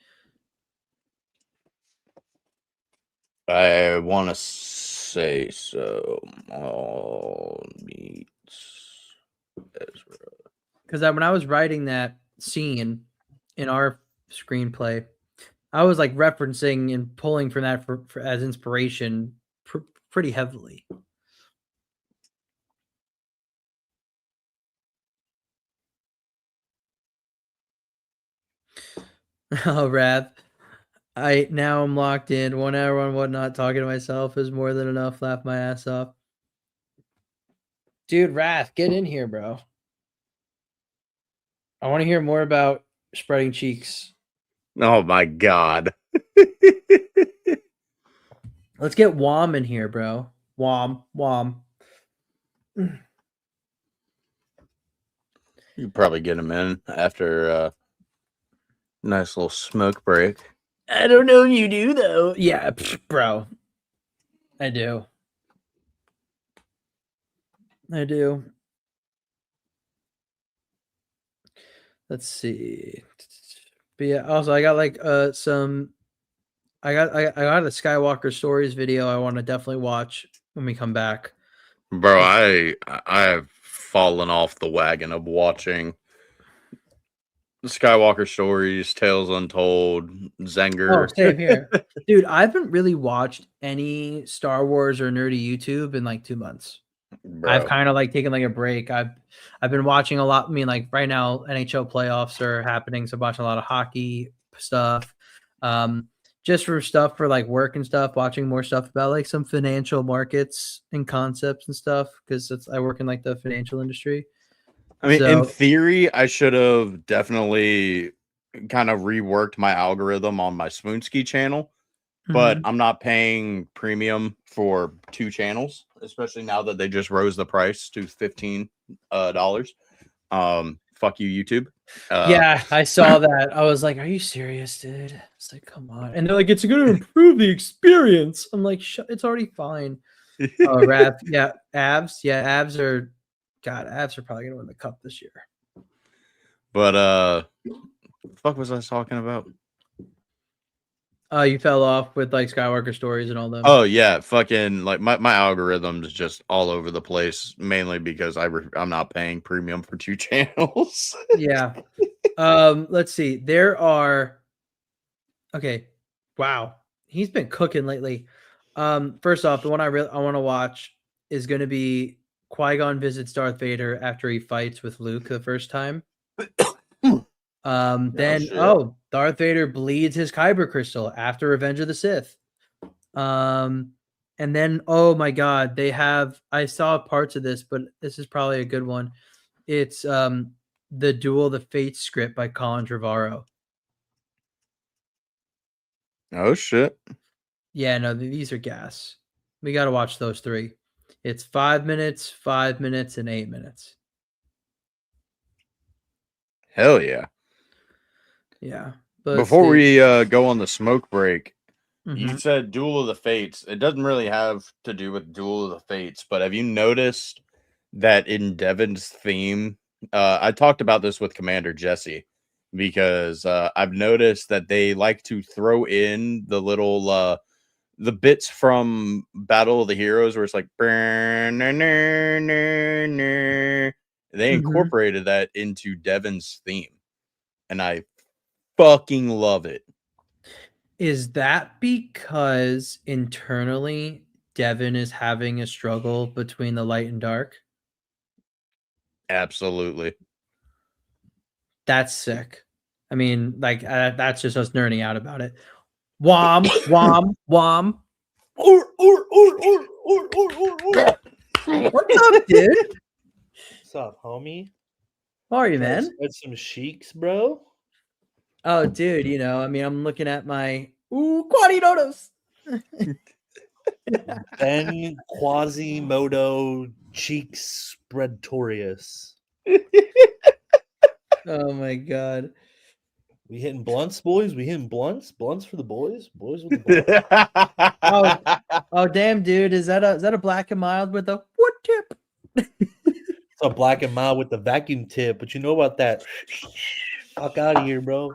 I want to say so. Maul meets Ezra. Because when I was writing that scene in our screenplay, I was like referencing and pulling from that for as inspiration pretty heavily. Oh, Rav. I'm locked in. 1 hour on whatnot. Talking to myself is more than enough. Laugh my ass off. Dude, Wrath, get in here, bro. I want to hear more about spreading cheeks. Oh my god. Let's get Wom in here, bro. Wom. You probably get him in after a nice little smoke break. I don't know if you do, though. Yeah, bro. I do. Let's see. But yeah, also I got like some I got a Skywalker Stories video I want to definitely watch when we come back. Bro, I have fallen off the wagon of watching Skywalker Stories, Tales Untold, Oh, Zenger. same here. Dude, I haven't really watched any Star Wars or nerdy YouTube in like 2 months. I've Bro. kind of like taken like a break. I've been watching a lot. I mean, like right now, NHL playoffs are happening, so I'm watching a lot of hockey stuff. Just for stuff for like work and stuff, watching more stuff about like some financial markets and concepts and stuff because I work in like the financial industry. I mean, in So- theory, I should have definitely kind of reworked my algorithm on my Spoonski channel, but Mhm. I'm not paying premium for 2 channels, especially now that they just rose the price to $15. Fuck you, YouTube. Yeah, I saw that. I was like, "Are you serious, dude?" It's like, "Come on!" And they're like, "It's going to improve the experience." I'm like, "It's already fine." Oh, rap, yeah, abs, abs are probably going to win the cup this year. But fuck was I talking about? You fell off with like Skywalker Stories and all them. Oh yeah, fucking like my algorithm is just all over the place, mainly because I'm not paying premium for 2 channels. Yeah. Let's see. There are. Okay. Wow, he's been cooking lately. First off, the one I want to watch is going to be Qui-Gon visits Darth Vader after he fights with Luke the first time. Then shit. Darth Vader bleeds his Kyber crystal after Revenge of the Sith. And then oh my god, I saw parts of this, but this is probably a good one. It's the Duel of the Fates script by Colin Trevorrow. Oh shit. Yeah, no, these are gas. We got to watch those 3. It's 5 minutes, 5 minutes, and 8 minutes. Hell yeah. Yeah. But let's Before see. we go on the smoke break, you Mhm. said Duel of the Fates. It doesn't really have to do with Duel of the Fates, but have you noticed that in Devin's theme, I talked about this with Commander Jesse because I've noticed that they like to throw in the little the bits from Battle of the Heroes where it's like they incorporated that into Devin's theme, and I fucking love it. Is that because internally Devin is having a struggle between the light and dark? Absolutely. That's sick. I mean, like that's just us nerding out about it. Wom, wom, wom. What's up, dude? What's up, homie? How are you, man? Got some sheiks, bro. Oh, dude, I mean, I'm looking at my Quadinotos. Ben Quasimodo Cheeks Spreadtorius. Oh my god. We hitting blunts, boys. We hitting blunts. Blunts for the boys. Boys with the blunts. Oh, damn, dude. Is that a black and mild with a wood tip? It's a black and mild with the vacuum tip, but you know about that? Fuck out of here, bro.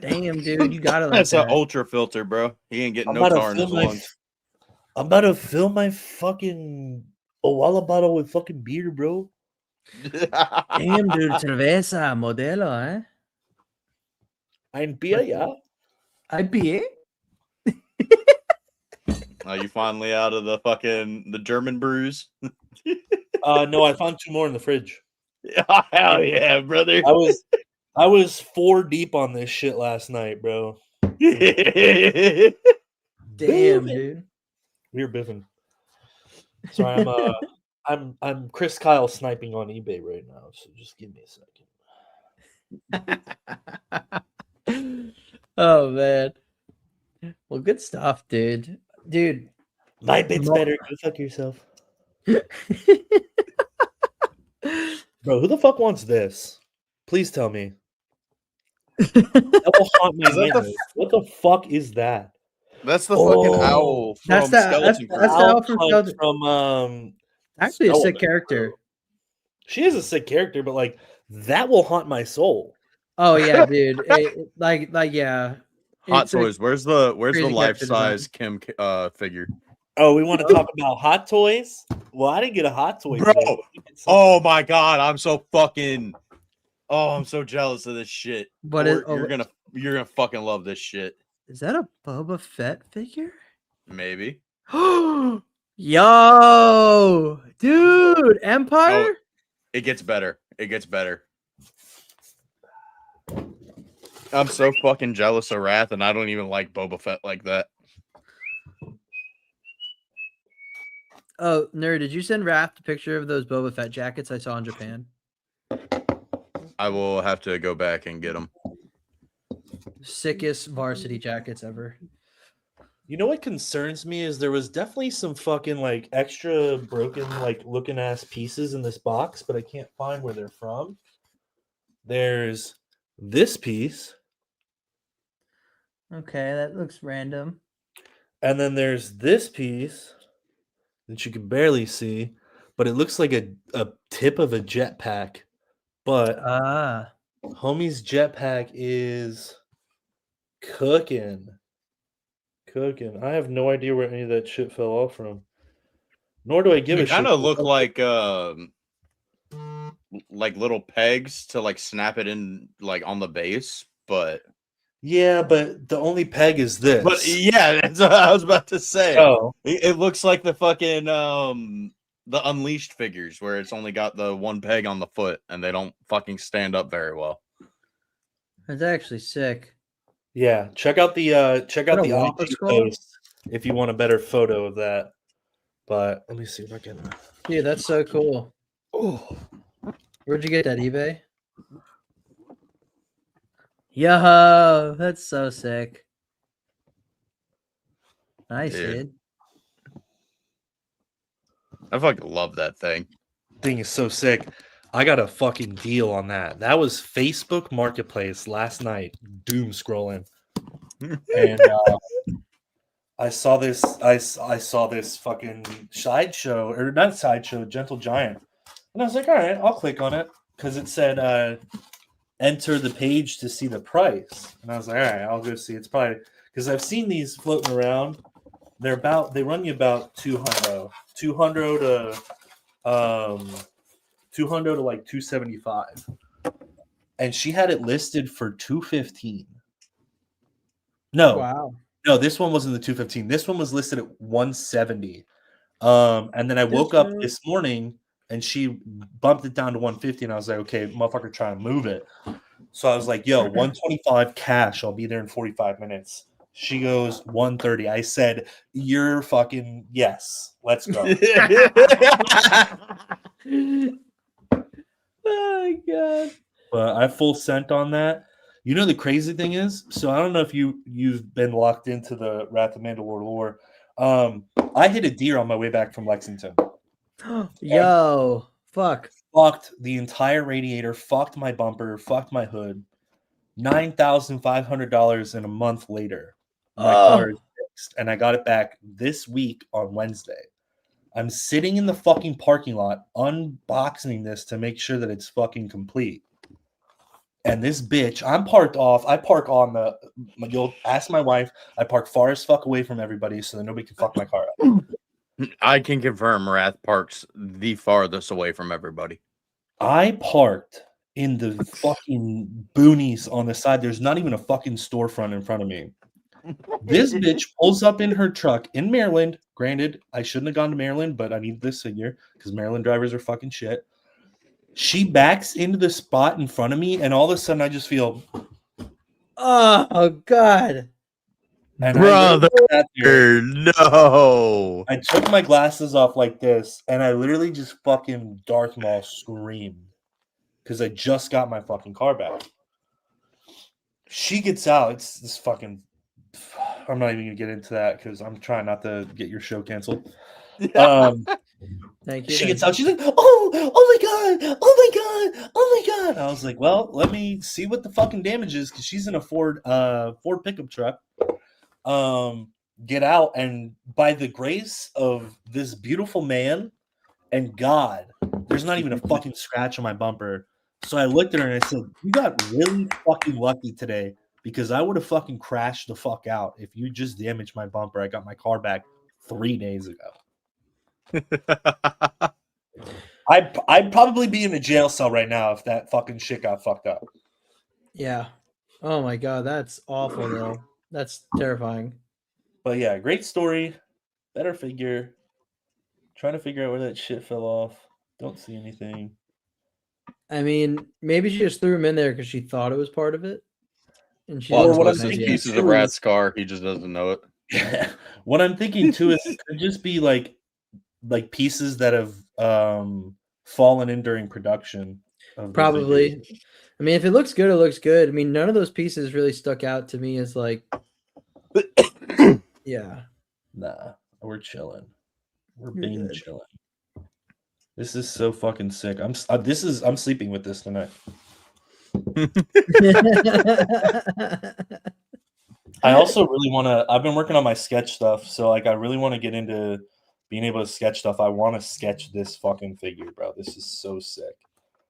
Damn, dude, you got it. Like That's an that. ultra filter, bro. He ain't getting I'm no about to tar in his fill my lungs. I'm about to fill my fucking Owala bottle with fucking beer, bro. Damn, dude, cerveza modelo, eh? Ein Bier, yeah. IPA? Are you finally out of the German brews? No, I found 2 more in the fridge. Hell yeah, brother. I was 4 deep on this shit last night, bro. Damn, Biffing. dude. We were biffing. Sorry, I'm Chris Kyle sniping on eBay right now, so just give me a second. Oh man. Well, good stuff, dude. Dude. My bit's better. Go fuck yourself. Bro, who the fuck wants this? Please tell me. That will haunt my nightmares. What the fuck is that? That's the fucking Oh, owl from that's the- Skeleton Crew. that's the owl from Punch Skeleton- from Actually, a sick Skeleton, character. bro. She is a sick character, but like that will haunt my soul. Oh yeah, dude. Yeah. Hot It's a Toys. Where's the crazy life character size design. Kim figure? Oh, we want to talk about Hot Toys? Well, I didn't get a Hot Toy. Bro, today. Oh my god, I'm so jealous of this shit. What is? You're gonna fucking love this shit. Is that a Boba Fett figure? Maybe. Yo, dude, Empire. Oh, it gets better. It gets better. I'm so fucking jealous of Wrath, and I don't even like Boba Fett like that. Oh, nerd, did you send Raph a picture of those Boba Fett jackets I saw in Japan? I will have to go back and get them. Sickest varsity jackets ever. You know what concerns me is there was definitely some fucking like extra broken like looking ass pieces in this box, but I can't find where they're from. There's this piece, Okay, that looks random. and then there's this piece that you can barely see, but it looks like a tip of a jetpack. But Ah, homie's jetpack is cooking. I have no idea where any of that shit fell off from. Nor do I give a It shit. kind of look like little pegs to like snap it in like on the base, but Yeah, but the only peg is this. but yeah, that's what I was about to say. Oh, It looks like the fucking the Unleashed figures where it's only got the one peg on the foot and they don't fucking stand up very well. that's actually sick. yeah. Check out the What a Wampa IG skull? post if you want a better photo of that. But let me see if I can. Dude, that's so cool. Oh, Where'd you get that? eBay? Yo, that's so sick. Nice, Dude. dude. I fucking love that thing. thing is so sick. I got a fucking deal on that. That was Facebook Marketplace last night. Doom scrolling, and I saw this. I saw this fucking sideshow, or not sideshow, Gentle Giant, and I was like, all right, I'll click on it because it said enter the page to see the price, and I was like, all right, I'll go see. It's probably because I've seen these floating around. They run you about 200 to 200 to like 275, and she had it listed for 215. Wow. No, this one wasn't the 215. This one was listed at 170. And then I woke up this morning and she bumped it down to 150, and I was like, okay, motherfucker, try to move it. So I was like, yo, 125 cash. I'll be there in 45 minutes. She goes 130. I said, you're fucking yes. Let's go. Oh my god. But I full sent on that. You know the crazy thing is, so I don't know if you've been locked into the Wrath of Mandalore lore. I hit a deer on my way back from Lexington. Yo, fuck. Fucked the entire radiator, fucked my bumper, fucked my hood. $9,500, and a month later, my car is fixed, and I got it back this week on Wednesday. I'm sitting in the fucking parking lot unboxing this to make sure that it's fucking complete. And this bitch, I'm parked off. I park on you'll ask my wife, I park far as fuck away from everybody so that nobody can fuck my car up. I can confirm Wrath parks the farthest away from everybody. I parked in the fucking boonies on the side. There's not even a fucking storefront in front of me. This bitch pulls up in her truck in Maryland. Granted, I shouldn't have gone to Maryland, but I need this figure because Maryland drivers are fucking shit. She backs into the spot in front of me, and all of a sudden I just feel, oh god. and Brother, no. I took my glasses off like this, and I literally just fucking Darth Maul screamed because I just got my fucking car back. She gets out. It's this fucking. I'm not even gonna get into that because I'm trying not to get your show canceled. Thank you. She gets out. She's like, oh my god, oh my god, oh my god. I was like, well, let me see what the fucking damage is because she's in a Ford pickup truck. Get out, and by the grace of this beautiful man and God, there's not even a fucking scratch on my bumper. So I looked at her and I said, you got really fucking lucky today because I would have fucking crashed the fuck out if you just damaged my bumper. I got my car back 3 days ago. I'd probably be in a jail cell right now if that fucking shit got fucked up. Yeah. Oh my god, that's awful though. That's terrifying. But yeah, great story. Better figure. Trying to figure out where that shit fell off. Don't see anything. I mean, maybe she just threw him in there because she thought it was part of it. And she Well, just what I'm wasn't thinking yet. pieces of Rat's car. He just doesn't know it. Yeah. What I'm thinking too is it could just be like pieces that have fallen in during production. Of the Probably. figure. I mean, if it looks good, it looks good. I mean, none of those pieces really stuck out to me as like, yeah. Nah, we're chilling. We're You're being good. chilling. This is so fucking sick. I'm sleeping with this tonight. I also really want to. I've been working on my sketch stuff, so like I really want to get into being able to sketch stuff. I want to sketch this fucking figure, bro. This is so sick.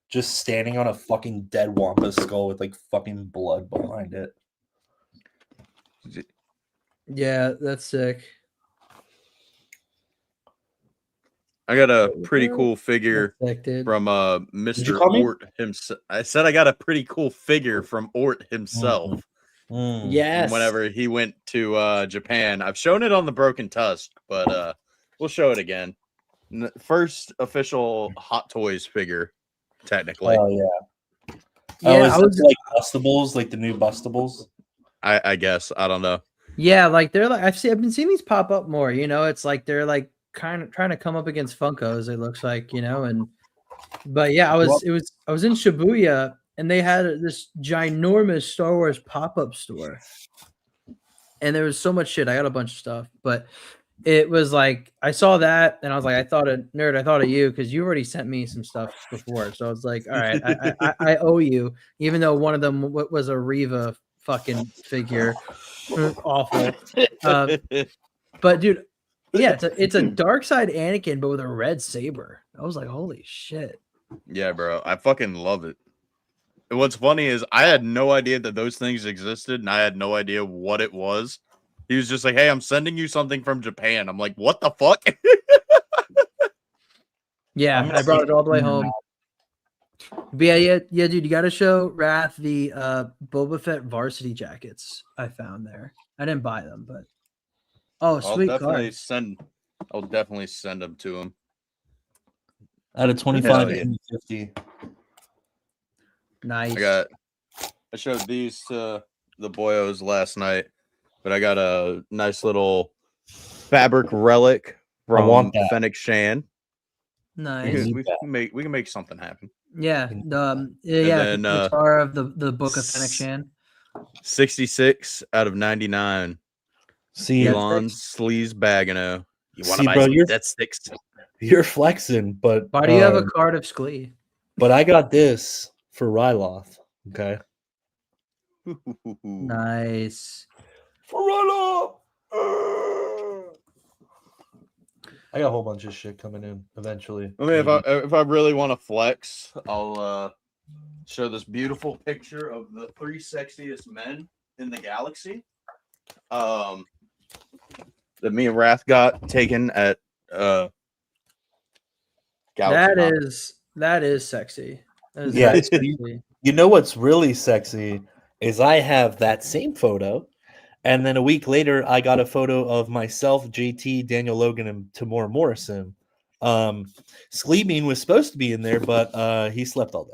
Just standing on a fucking dead wampa skull with like fucking blood behind it. Yeah, that's sick. I got a pretty cool figure That's sick, dude. from you Mr. call me? Ort himself. I said I got a pretty cool figure from Ort himself. Yes. Whenever he went to Japan. I've shown it on the Broken Tusk, but we'll show it again. First official Hot Toys figure, technically. Oh yeah. Yeah, is I it was. like Bustables, like the new Bustables? I guess. I don't know. Yeah, like they're like I've been seeing these pop up more. You know, it's like they're like kind of trying to come up against Funkos. It looks like, you know, but yeah, I was in Shibuya and they had this ginormous Star Wars pop up store, and there was so much shit. I got a bunch of stuff, but it was like I saw that and I was like, I thought of you because you already sent me some stuff before. So I was like, all right, I owe you, even though one of them was a Reva fucking figure. Awful. But dude, yeah, it's a dark side Anakin, but with a red saber. I was like, holy shit. Yeah, bro. I fucking love it. And what's funny is I had no idea that those things existed, and I had no idea what it was. He was just like, hey, I'm sending you something from Japan. I'm like, what the fuck? Yeah, I brought it all the way home. But yeah, dude, you got to show Wrath the Boba Fett varsity jackets I found there. I didn't buy them, but sweet cards. I'll definitely send them to him. Out of 25 yeah. to 50. Nice. I showed these to the boyos last night, but I got a nice little fabric relic from Fennec Shan. Nice. We can make something happen. Yeah. then, the guitar of the Book of Fennec Shan. 66 out of 99. See, Elon Sleaze Bagano. You want to buy bro, some death sticks? You're flexing, but Why do you have a card of Sklee? But I got this for Ryloth. Okay. Nice. For Ryloth. I got a whole bunch of shit coming in eventually. I mean, if I really want to flex, I'll show this beautiful picture of the 3 sexiest men in the galaxy. That me and Wrath got taken at That is sexy. That is Yeah, very sexy. You know what's really sexy is I have that same photo, and then a week later I got a photo of myself, JT, Daniel Logan, and Tamora Morrison. Sklee was supposed to be in there, but he slept all day.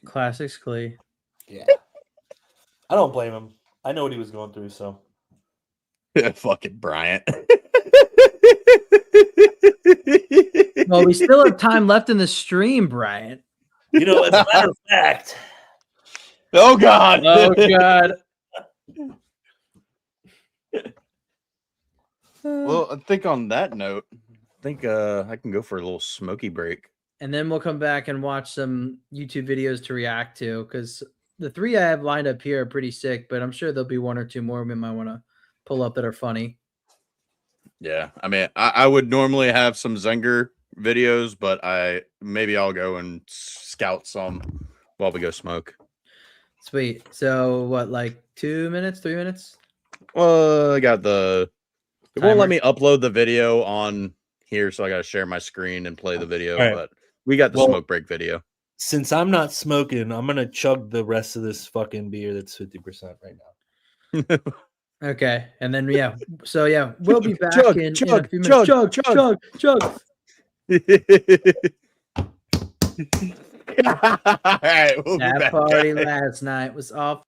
Classic Sklee. Yeah. I don't blame him. I know what he was going through, so. Fucking Bryant. Well, we still have time left in the stream, Bryant. You know, as a matter of fact. Oh, God. Oh, God. Well, I think on that note, I think I can go for a little smoky break. And then we'll come back and watch some YouTube videos to react to, because the 3 I have lined up here are pretty sick, but I'm sure there'll be 1 or 2 more we might want to pull up that are funny. Yeah, I mean, I would normally have some Zenger videos, but maybe I'll go and scout some while we go smoke. Sweet. So what, like 2 minutes, 3 minutes? Well, I got the. It won't let Timer. me upload the video on here, so I got to share my screen and play the video. All right. But we got the Well- smoke break video. Since I'm not smoking, I'm gonna chug the rest of this fucking beer that's 50% right now. Okay. And then so we'll be back Chug, in a chug, few minutes. chug, Chug, chug, chug. All right, we'll be That back, party guys. last night was off.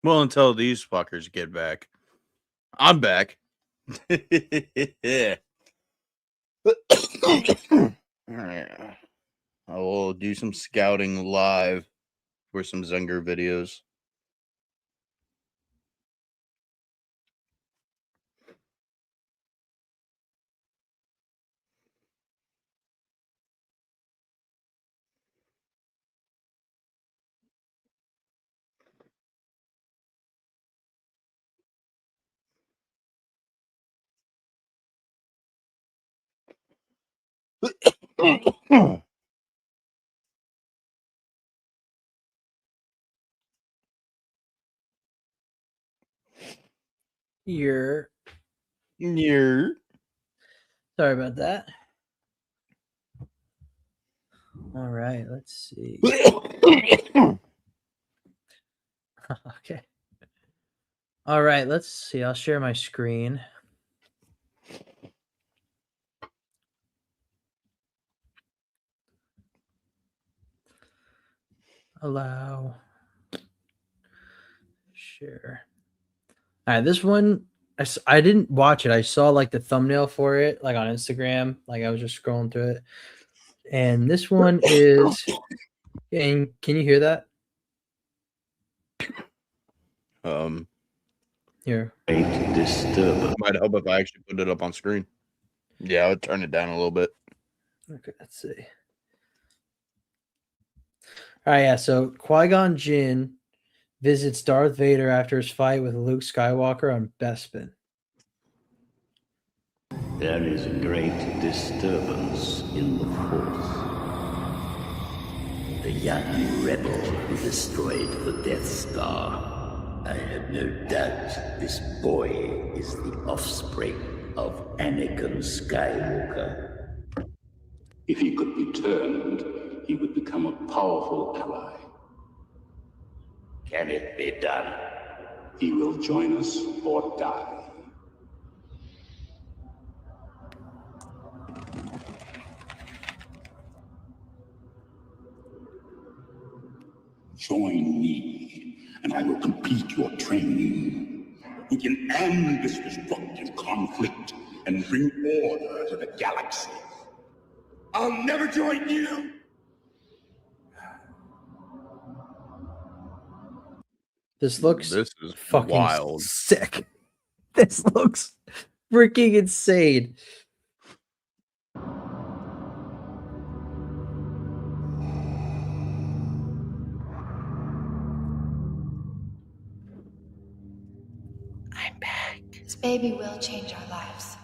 Well, until these fuckers get back. I'm back. I will do some scouting live for some Zenger videos. You're Yeah. sorry about that. All right, let's see. Okay. All right, let's see. I'll share my screen. Allow. Share. All right, this one I didn't watch it. I saw like the thumbnail for it, like on Instagram. Like I was just scrolling through it, and this one is. And can you hear that? Here. Might help if I actually put it up on screen. Yeah, I would turn it down a little bit. Okay, let's see. All right, yeah. So Qui-Gon Jinn visits Darth Vader after his fight with Luke Skywalker on Bespin. There is a great disturbance in the Force. The young rebel who destroyed the Death Star. I have no doubt this boy is the offspring of Anakin Skywalker. If he could be turned, he would become a powerful ally. Can it be done? He will join us or die. Join me, and I will complete your training. We can end this destructive conflict and bring order to the galaxy. I'll never join you! This looks This is fucking wild. sick. This looks freaking insane. I'm back. This baby will change our lives.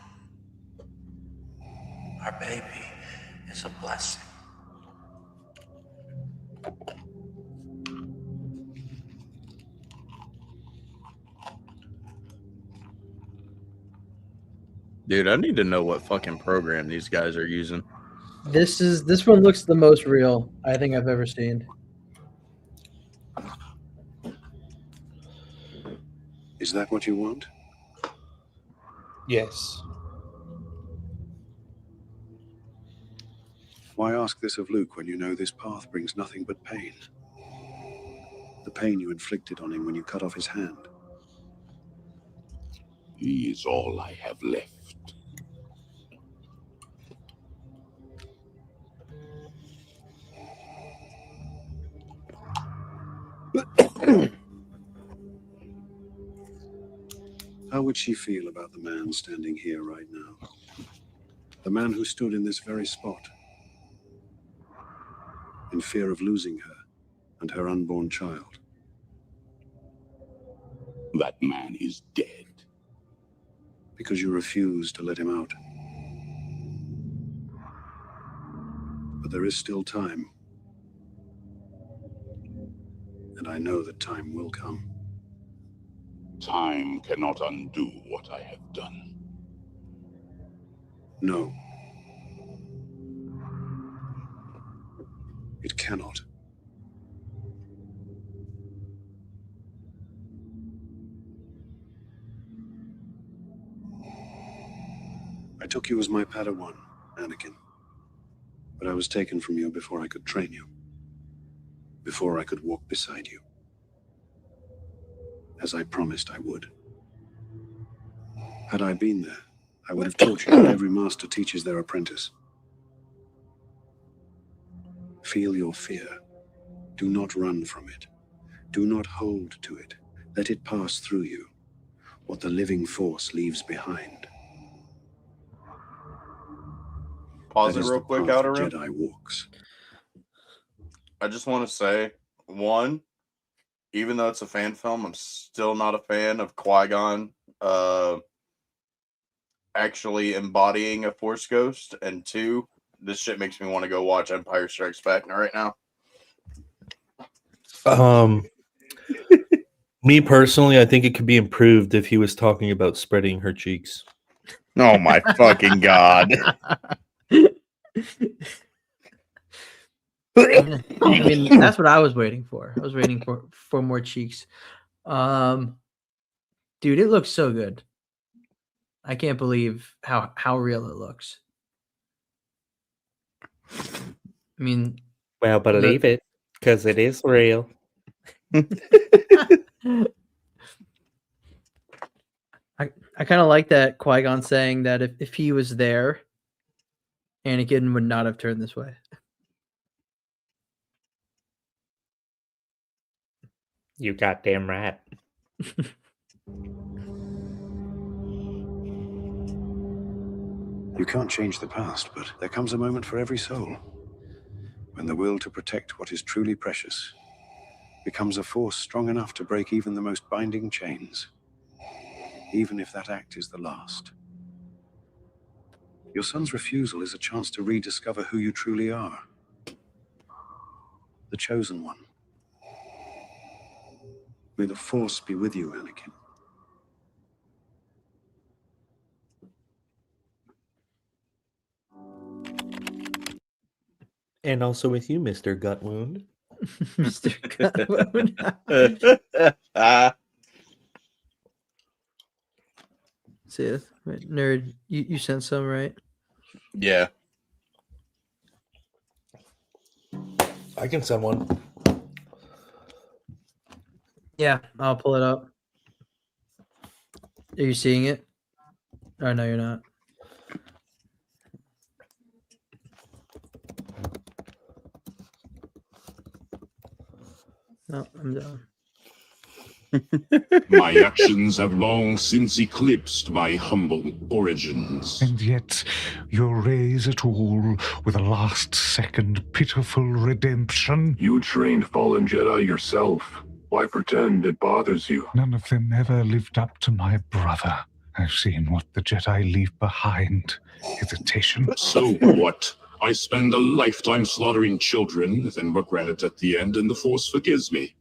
Our baby is a blessing. Dude, I need to know what fucking program these guys are using. This one looks the most real I think I've ever seen. Is that what you want? Yes. Why ask this of Luke when you know this path brings nothing but pain? The pain you inflicted on him when you cut off his hand. He is all I have left. How would she feel about the man standing here right now? The man who stood in this very spot, in fear of losing her and her unborn child. That man is dead. Because you refused to let him out. But there is still time. And I know that time will come. Time cannot undo what I have done. No. It cannot. I took you as my Padawan, Anakin. But I was taken from you before I could train you. Before I could walk beside you. as I promised I would. Had I been there, I would have taught you that every master teaches their apprentice. Feel your fear. Do not run from it. Do not hold to it. Let it pass through you, what the living force leaves behind. Pause That it is real the quick, path a Outer Rim. Jedi walks. I just want to say, one, even though it's a fan film, I'm still not a fan of Qui-Gon actually embodying a Force ghost. And two, this shit makes me want to go watch Empire Strikes Back right now. Me personally, I think it could be improved if he was talking about spreading her cheeks. Oh my fucking god. I mean, that's what I was waiting for. I was waiting for more cheeks. Dude, it looks so good. I can't believe how real it looks. I mean, Well, believe it, because it is real. I kind of like that Qui-Gon saying that if he was there, Anakin would not have turned this way. You goddamn right. You can't change the past, but there comes a moment for every soul when the will to protect what is truly precious becomes a force strong enough to break even the most binding chains, even if that act is the last. Your son's refusal is a chance to rediscover who you truly are. The chosen one. May the Force be with you, Anakin. And also with you, Mr. Gut Wound. Mr. Gutwound. See it. Wait, nerd, you sent some, right? Yeah. I can send one. Yeah, I'll pull it up. Are you seeing it? Oh, no, you're not. No, I'm done. My actions have long since eclipsed my humble origins. And yet you raise it all with a last-second pitiful redemption. You trained fallen Jedi yourself. Why pretend it bothers you? None of them ever lived up to my brother. I've seen what the Jedi leave behind. Hesitation. So what? I spend a lifetime slaughtering children, then regret it at the end, and the Force forgives me.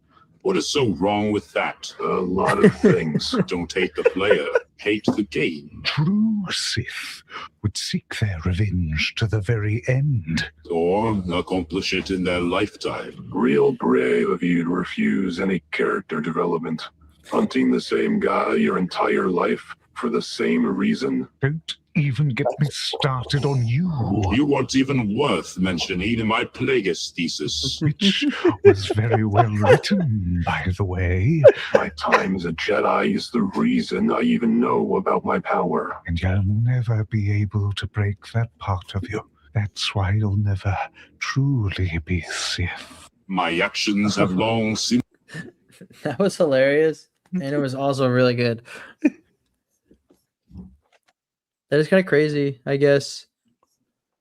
What is so wrong with that? A lot of things. Don't hate the player, hate the game. True Sith would seek their revenge to the very end. Or accomplish it in their lifetime. Real brave of you to refuse any character development. Hunting the same guy your entire life for the same reason. Don't even get me started on you. You weren't even worth mentioning in my Plagueis thesis. Which was very well written, by the way. My time as a Jedi is the reason I even know about my power. And you'll never be able to break that part of you. That's why you'll never truly be Sith. My actions have long since... That was hilarious, and it was also really good. That is kind of crazy, I guess.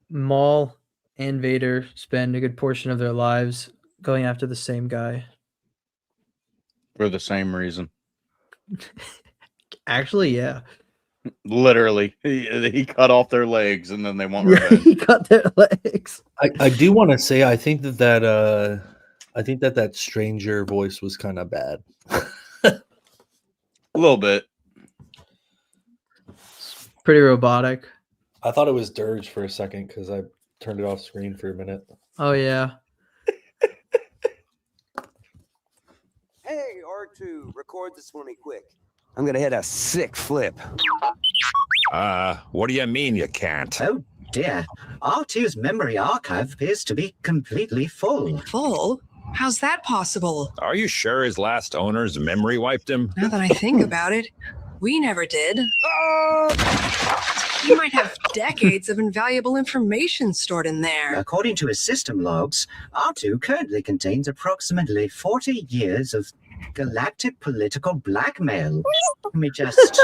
Maul and Vader spend a good portion of their lives going after the same guy. For the same reason. Actually, yeah. Literally. He cut off their legs and then they want revenge. He cut their legs. I do want to say I think that stranger voice was kind of bad. A little bit. Pretty robotic. I thought it was Dirge for a second because I turned it off screen for a minute. Oh, yeah. Hey, R2, record this for me quick. I'm gonna hit a sick flip. What do you mean you can't? Oh dear. R2's memory archive appears to be completely full. Full? How's that possible? Are you sure his last owner's memory wiped him? Now that I think about it, we never did. He might have decades of invaluable information stored in there. According to his system logs, R2 currently contains approximately 40 years of galactic political blackmail. Let me just...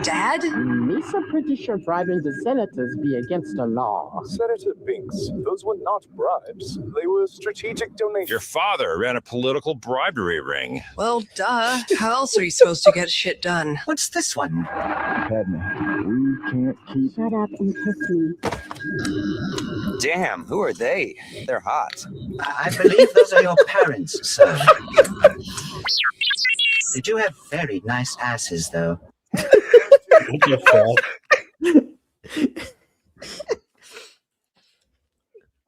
Dad? Me's pretty sure bribing the senators be against the law. Senator Binks, those were not bribes. They were strategic donations. Your father ran a political bribery ring. Well, duh. How else are you supposed to get shit done? What's this one? Padme, we can't keep... Shut up and kiss me. Damn, who are they? They're hot. I believe those are your parents, sir. They do have very nice asses, though.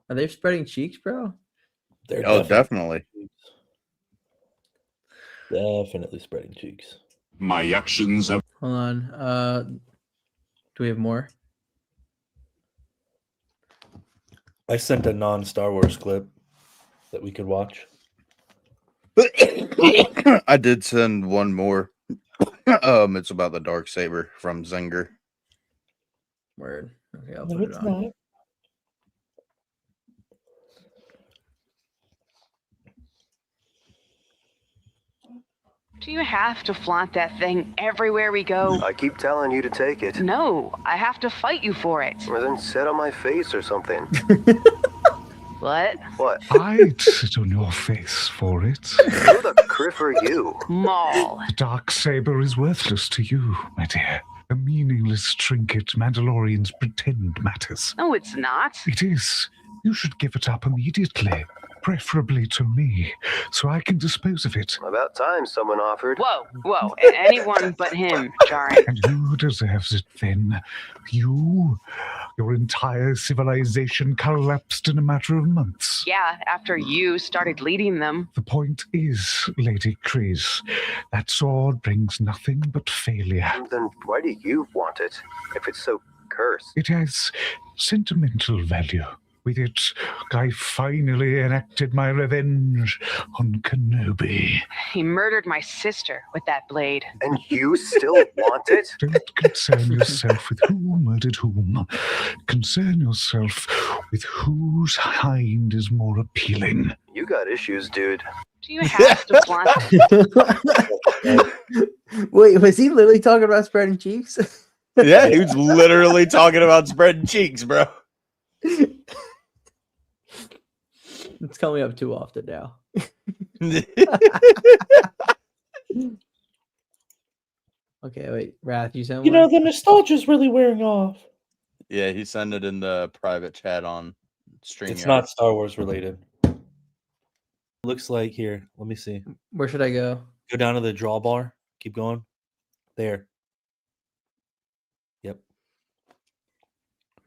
Are they spreading cheeks, bro? Oh, definitely. Definitely spreading cheeks. My actions have... Hold on. Do we have more? I sent a non-Star Wars clip that we could watch. I did send one more. It's about the Darksaber from Zinger. Word. Okay, I'll No, put it it's on. not. Do you have to flaunt that thing everywhere we go? I keep telling you to take it. No, I have to fight you for it. Or then sit on my face or something. What? What? I'd sit on your face for it. Who the criff are you? Maul. The Darksaber is worthless to you, my dear. A meaningless trinket Mandalorians pretend matters. No, it's not. It is. You should give it up immediately, preferably to me, so I can dispose of it. About time someone offered. Whoa. Anyone but him, Jaren. And who deserves it then? You? Your entire civilization collapsed in a matter of months. Yeah, after you started leading them. The point is, Lady Kryze, that sword brings nothing but failure. Then why do you want it, if it's so cursed? It has sentimental value. With it, I finally enacted my revenge on Kenobi. He murdered my sister with that blade. And you still want it? Don't concern yourself with who murdered whom. Concern yourself with whose hind is more appealing. You got issues, dude. Do you have to flaunt? Wait, was he literally talking about spreading cheeks? Yeah, he was literally talking about spreading cheeks, bro. It's coming up too often now. Okay, wait, Wrath, you sent You one? know, the nostalgia's really wearing off. Yeah, he sent it in the private chat on StreamYard. It's not Star Wars related. Looks like here. Let me see. Where should I go? Go down to the draw bar. Keep going. There. Yep.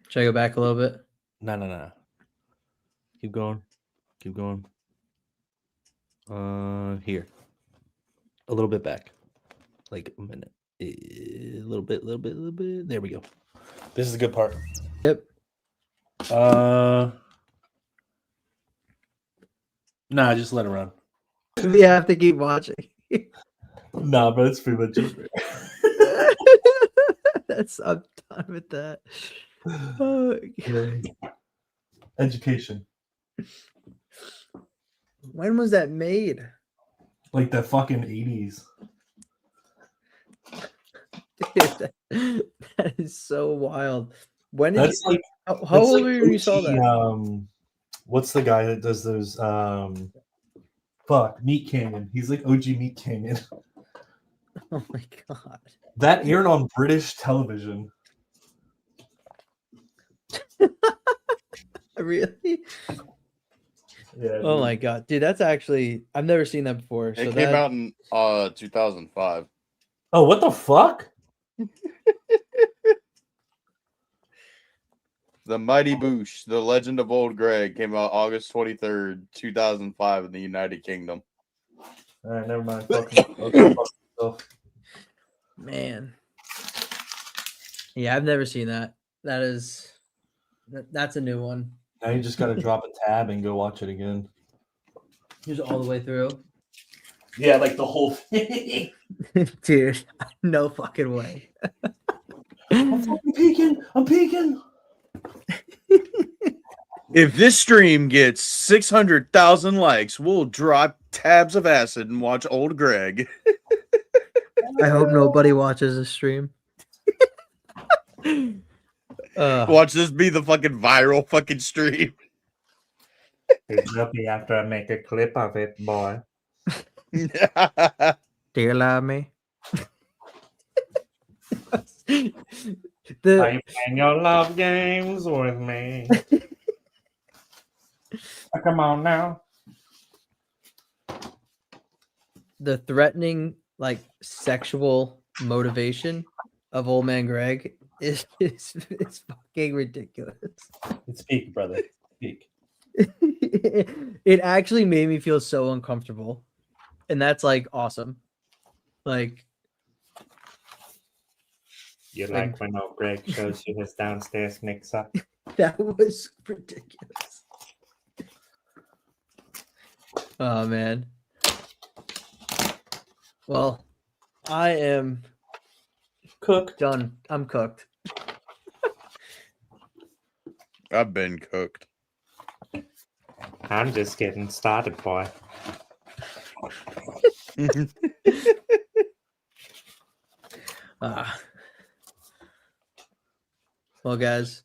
Should I go back a little bit? No. Keep going. Keep going. Here. A little bit back. Like a minute. A little bit. There we go. This is a good part. Yep. Nah, just let it run. We have to keep watching. Nah, but it's pretty much it. I'm done with that. Okay. Education. When was that made? Like the fucking 80s. Dude, that is so wild. When did That's you, like how that's old like were you when you saw OG, that? What's the guy that does those Meat Canyon. He's like OG Meat Canyon. Oh my god. That aired on British television. Really? Yeah. Oh my god, dude, that's actually I've never seen that before. It came out in 2005. Oh, what the fuck? The Mighty Boosh, The Legend of Old Greg, came out August 23rd, 2005 in the United Kingdom. All right, never mind. Fuck Man. Yeah, I've never seen that. That's a new one. Now you just got to drop a tab and go watch it again. Just all the way through. Yeah, like the whole thing. Dude, no fucking way. I'm fucking peeking. I'm peeking. If this stream gets 600,000 likes, we'll drop tabs of acid and watch old Greg. I hope nobody watches this stream. Watch this be the fucking viral fucking stream. It will be after I make a clip of it, boy. Do you love me? Are you playing your love games with me? Come on now. The threatening, like, sexual motivation of old man Greg is fucking ridiculous. It's peak, brother. Peak. It actually made me feel so uncomfortable, and that's like awesome. Like, You like when old Greg shows you his downstairs mix-up? that was ridiculous. Oh man. Well, I am cooked. Done. I'm cooked. I've been cooked. I'm just getting started, boy. Well, guys.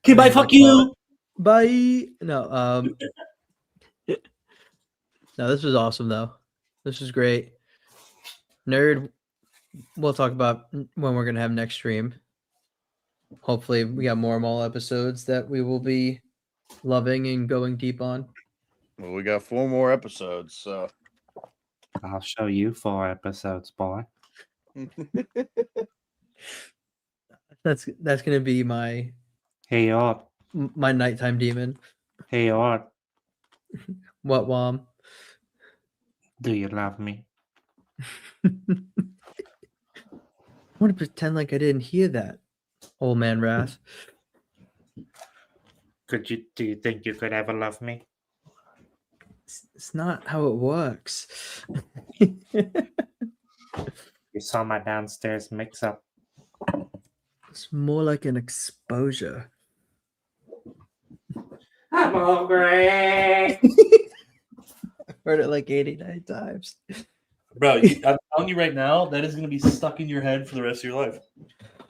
Okay, bye. Fuck you. Bye. No, no, this was awesome though. This was great. Nerd, we'll talk about when we're gonna have next stream. Hopefully, we got more Maul episodes that we will be loving and going deep on. Well, we got 4 more episodes, so I'll show you 4 episodes, boy. That's gonna be my Hey, Art. my nighttime demon. Hey, Art. What, Wom? Do you love me? I want to pretend like I didn't hear that, old man Wrath. Do you think you could ever love me? It's not how it works. You saw my downstairs mix-up. It's more like an exposure. I'm all Greg. Heard it like 89 times. Bro, I'm telling you right now, that is going to be stuck in your head for the rest of your life.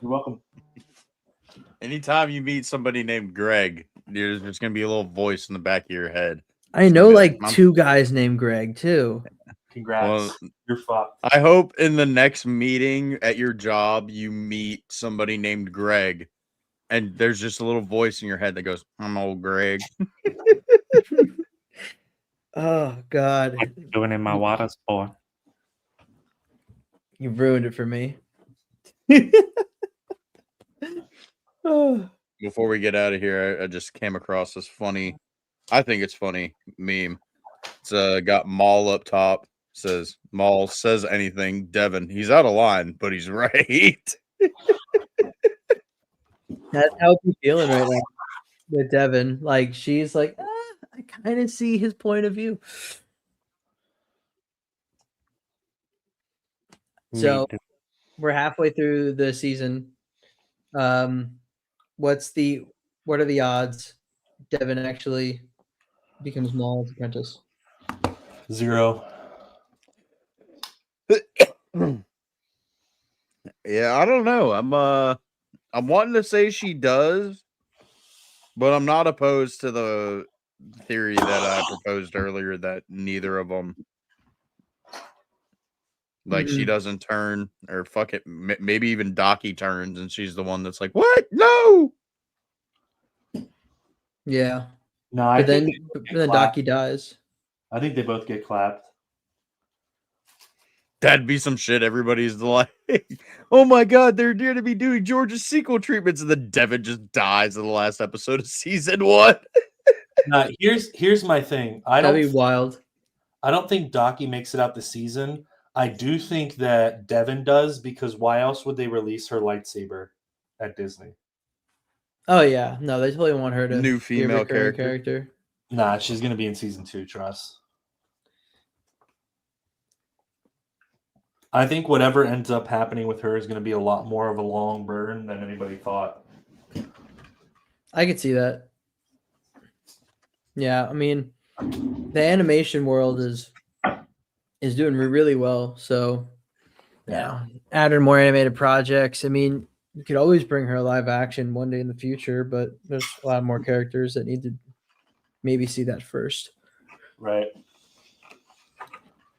You're welcome. anytime you meet somebody named Greg, there's just gonna be a little voice in the back of your head. I know like 2 guys named Greg too. Congrats. Well, You're fucked. I hope in the next meeting at your job you meet somebody named Greg, and there's just a little voice in your head that goes, "I'm old Greg." Oh God. What you doing in my water sport? You ruined it for me. Before we get out of here, I just came across this funny, I think it's funny meme. It's got Maul up top. Says Maul says anything. Devin, he's out of line, but he's right. That's how I'm feeling right now with Devin. Like she's like, I kind of see his point of view. So we're halfway through the season. What are the odds Devin actually becomes Maul's apprentice? 0. Yeah, I don't know. I'm wanting to say she does, but I'm not opposed to the theory that I proposed earlier that neither of them, like, she doesn't turn, or fuck it, maybe even Docky turns and she's the one that's like, "What? No!" Yeah. No, but then Docky dies. I think they both get clapped. That'd be some shit. Everybody's like, "Oh my god, they're going to be doing George's sequel treatments," and then Devin just dies in the last episode of season 1. Now, here's my thing. That'd be wild. I don't think Docky makes it out the season. I do think that Devin does, because why else would they release her lightsaber at Disney? Oh yeah, no, they totally want her to New be a female recurring character. Nah, she's gonna be in season 2. Trust. I think whatever ends up happening with her is gonna be a lot more of a long burn than anybody thought. I could see that. Yeah, I mean, the animation world is doing really well. So, yeah, adding more animated projects. I mean, you could always bring her live action one day in the future, but there's a lot more characters that need to maybe see that first. Right.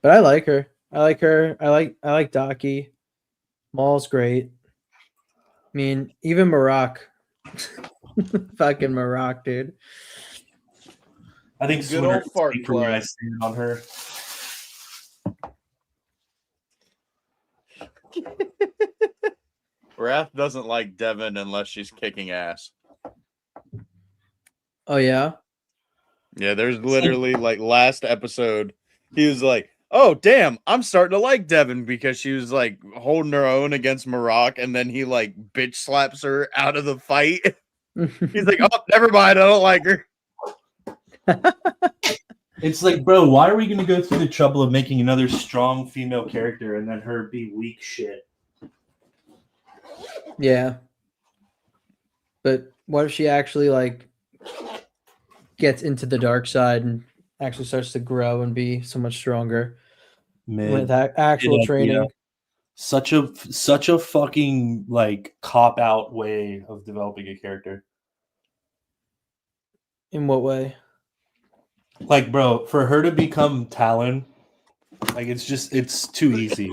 But I like her. I like her. I like Daki. Maul's great. I mean, even Marak. Fucking Marak, dude. I think Good Swinner old fart speak for where I plug. stand on her. Wrath doesn't like Devin unless she's kicking ass. Oh yeah. Yeah, there's literally like last episode, he was like, "Oh damn, I'm starting to like Devin because she was like holding her own against Marak, and then he like bitch slaps her out of the fight." He's like, "Oh, never mind, I don't like her." It's like, bro, why are we gonna go through the trouble of making another strong female character and then her be weak shit? Yeah. But what if she actually like gets into the dark side and actually starts to grow and be so much stronger with actual Good training? idea. Such a fucking like cop out way of developing a character. In what way? Like, bro, for her to become Talon, like it's too easy.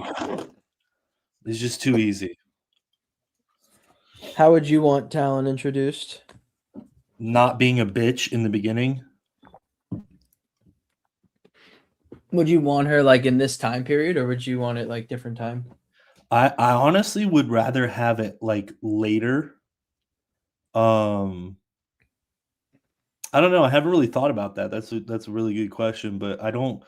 It's just too easy. How would you want Talon introduced? Not being a bitch in the beginning. Would you want her like in this time period, or would you want it like different time? I honestly would rather have it like later. I don't know. I haven't really thought about that. That's a really good question, but I don't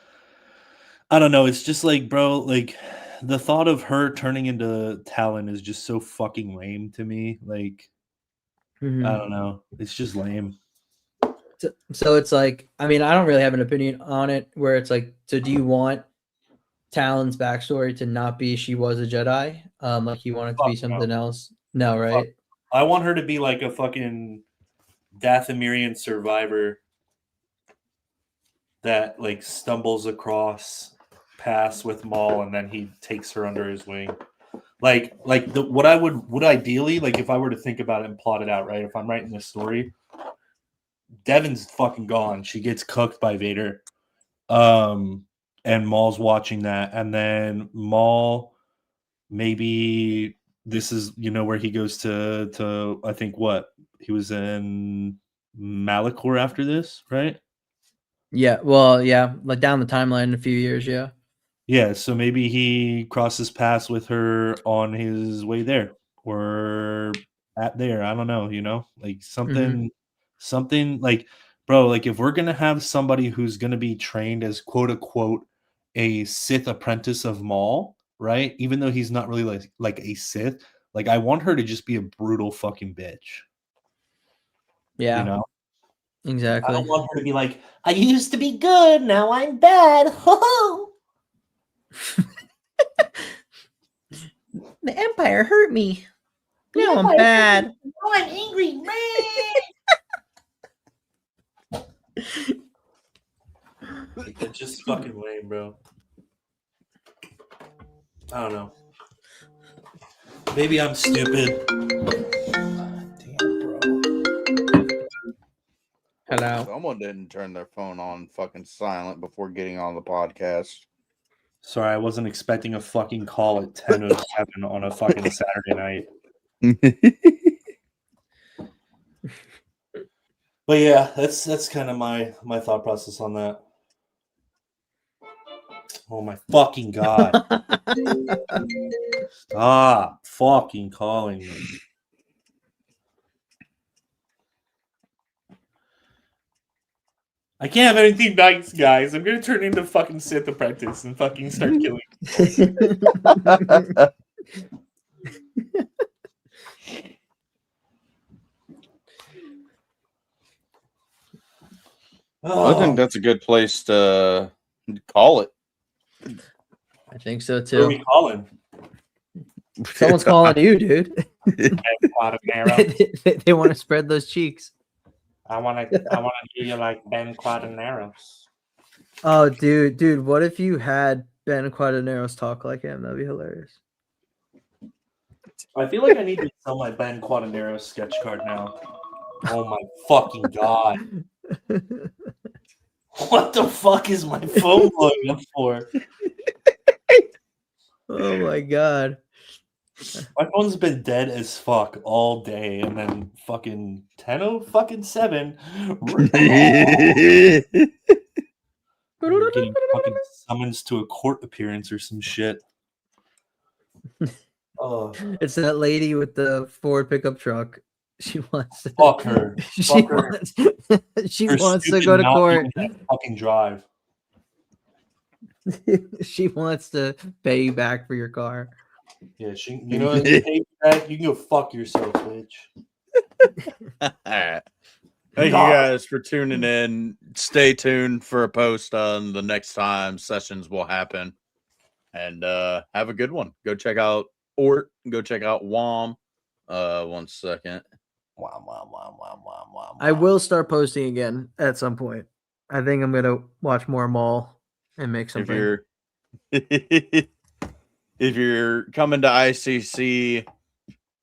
know. It's just like, bro, like the thought of her turning into Talon is just so fucking lame to me. Like, I don't know. It's just lame. So it's like, I mean, I don't really have an opinion on it. Where it's like, so do you want Talon's backstory to not be she was a Jedi? Like you want it to be something else? No, right? I want her to be like a fucking Dathomirian survivor that like stumbles across paths with Maul and then he takes her under his wing. What I would ideally, like if I were to think about it and plot it out, right? If I'm writing this story, Devin's fucking gone. She gets cooked by Vader. And Maul's watching that, and then Maul, maybe this is where he goes to I think what he was in Malachor after this, right? Yeah. Well, yeah, like down the timeline in a few years. Yeah. Yeah. So maybe he crosses paths with her on his way there or at there. I don't know. Like something like, bro, like if we're gonna have somebody who's gonna be trained as quote unquote a Sith apprentice of Maul, right? Even though he's not really like a Sith, like I want her to just be a brutal fucking bitch. Yeah. Exactly. I don't want her to be like, I used to be good, now I'm bad. The Empire hurt me. Now I'm bad. Oh, I'm angry. It's just fucking lame, bro. I don't know. Maybe I'm stupid. Hello. Someone didn't turn their phone on fucking silent before getting on the podcast. Sorry, I wasn't expecting a fucking call at 10:07 on a fucking Saturday night. But yeah, that's kind of my thought process on that. Oh my fucking god. Stop fucking calling me. I can't have anything nice, guys. I'm gonna turn into fucking Sith apprentice and fucking start killing people. I think that's a good place to call it. I think so Who are we too. calling? Someone's calling you, dude. Ben Quadanero. They want to spread those cheeks. I want to do you like Ben Quadaneros. Oh, dude, what if you had Ben Quadaneros talk like him? That'd be hilarious. I feel like I need to sell my Ben Quadaneros sketch card now. Oh my fucking god. What the fuck is my phone blowing up for? Oh my god. My phone's been dead as fuck all day, and then fucking 10:07. We're getting fucking summons to a court appearance or some shit. Oh, It's that lady with the Ford pickup truck. She wants to fuck her. She Fuck her. wants, she Her wants to stupid go to not court. even that fucking drive. She wants to pay you back for your car. Yeah, you know what? You pay that, you can go fuck yourself, bitch. Thank you guys for tuning in. Stay tuned for a post on the next time sessions will happen. And have a good one. Go check out Ort. Go check out WOM. 1 second. I will start posting again at some point. I think I'm gonna watch more Maul and make something. If you're coming to ICC,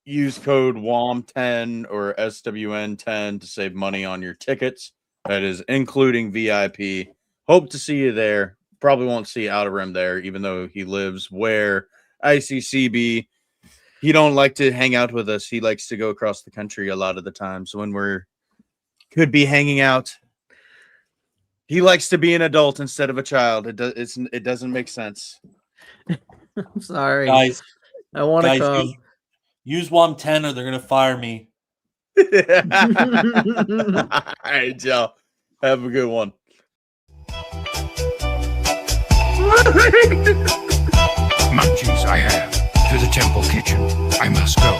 use code WOM10 or SWN10 to save money on your tickets. That is including VIP. Hope to see you there. Probably won't see Outer Rim there, even though he lives where ICC be. He don't like to hang out with us. He likes to go across the country a lot of the time. So when could be hanging out, he likes to be an adult instead of a child. It doesn't make sense. I'm sorry, Guys. I want to come. Use WOM10 or they're gonna fire me. All right, Joe. Have a good one. Munchies I have. To the temple kitchen. I must go.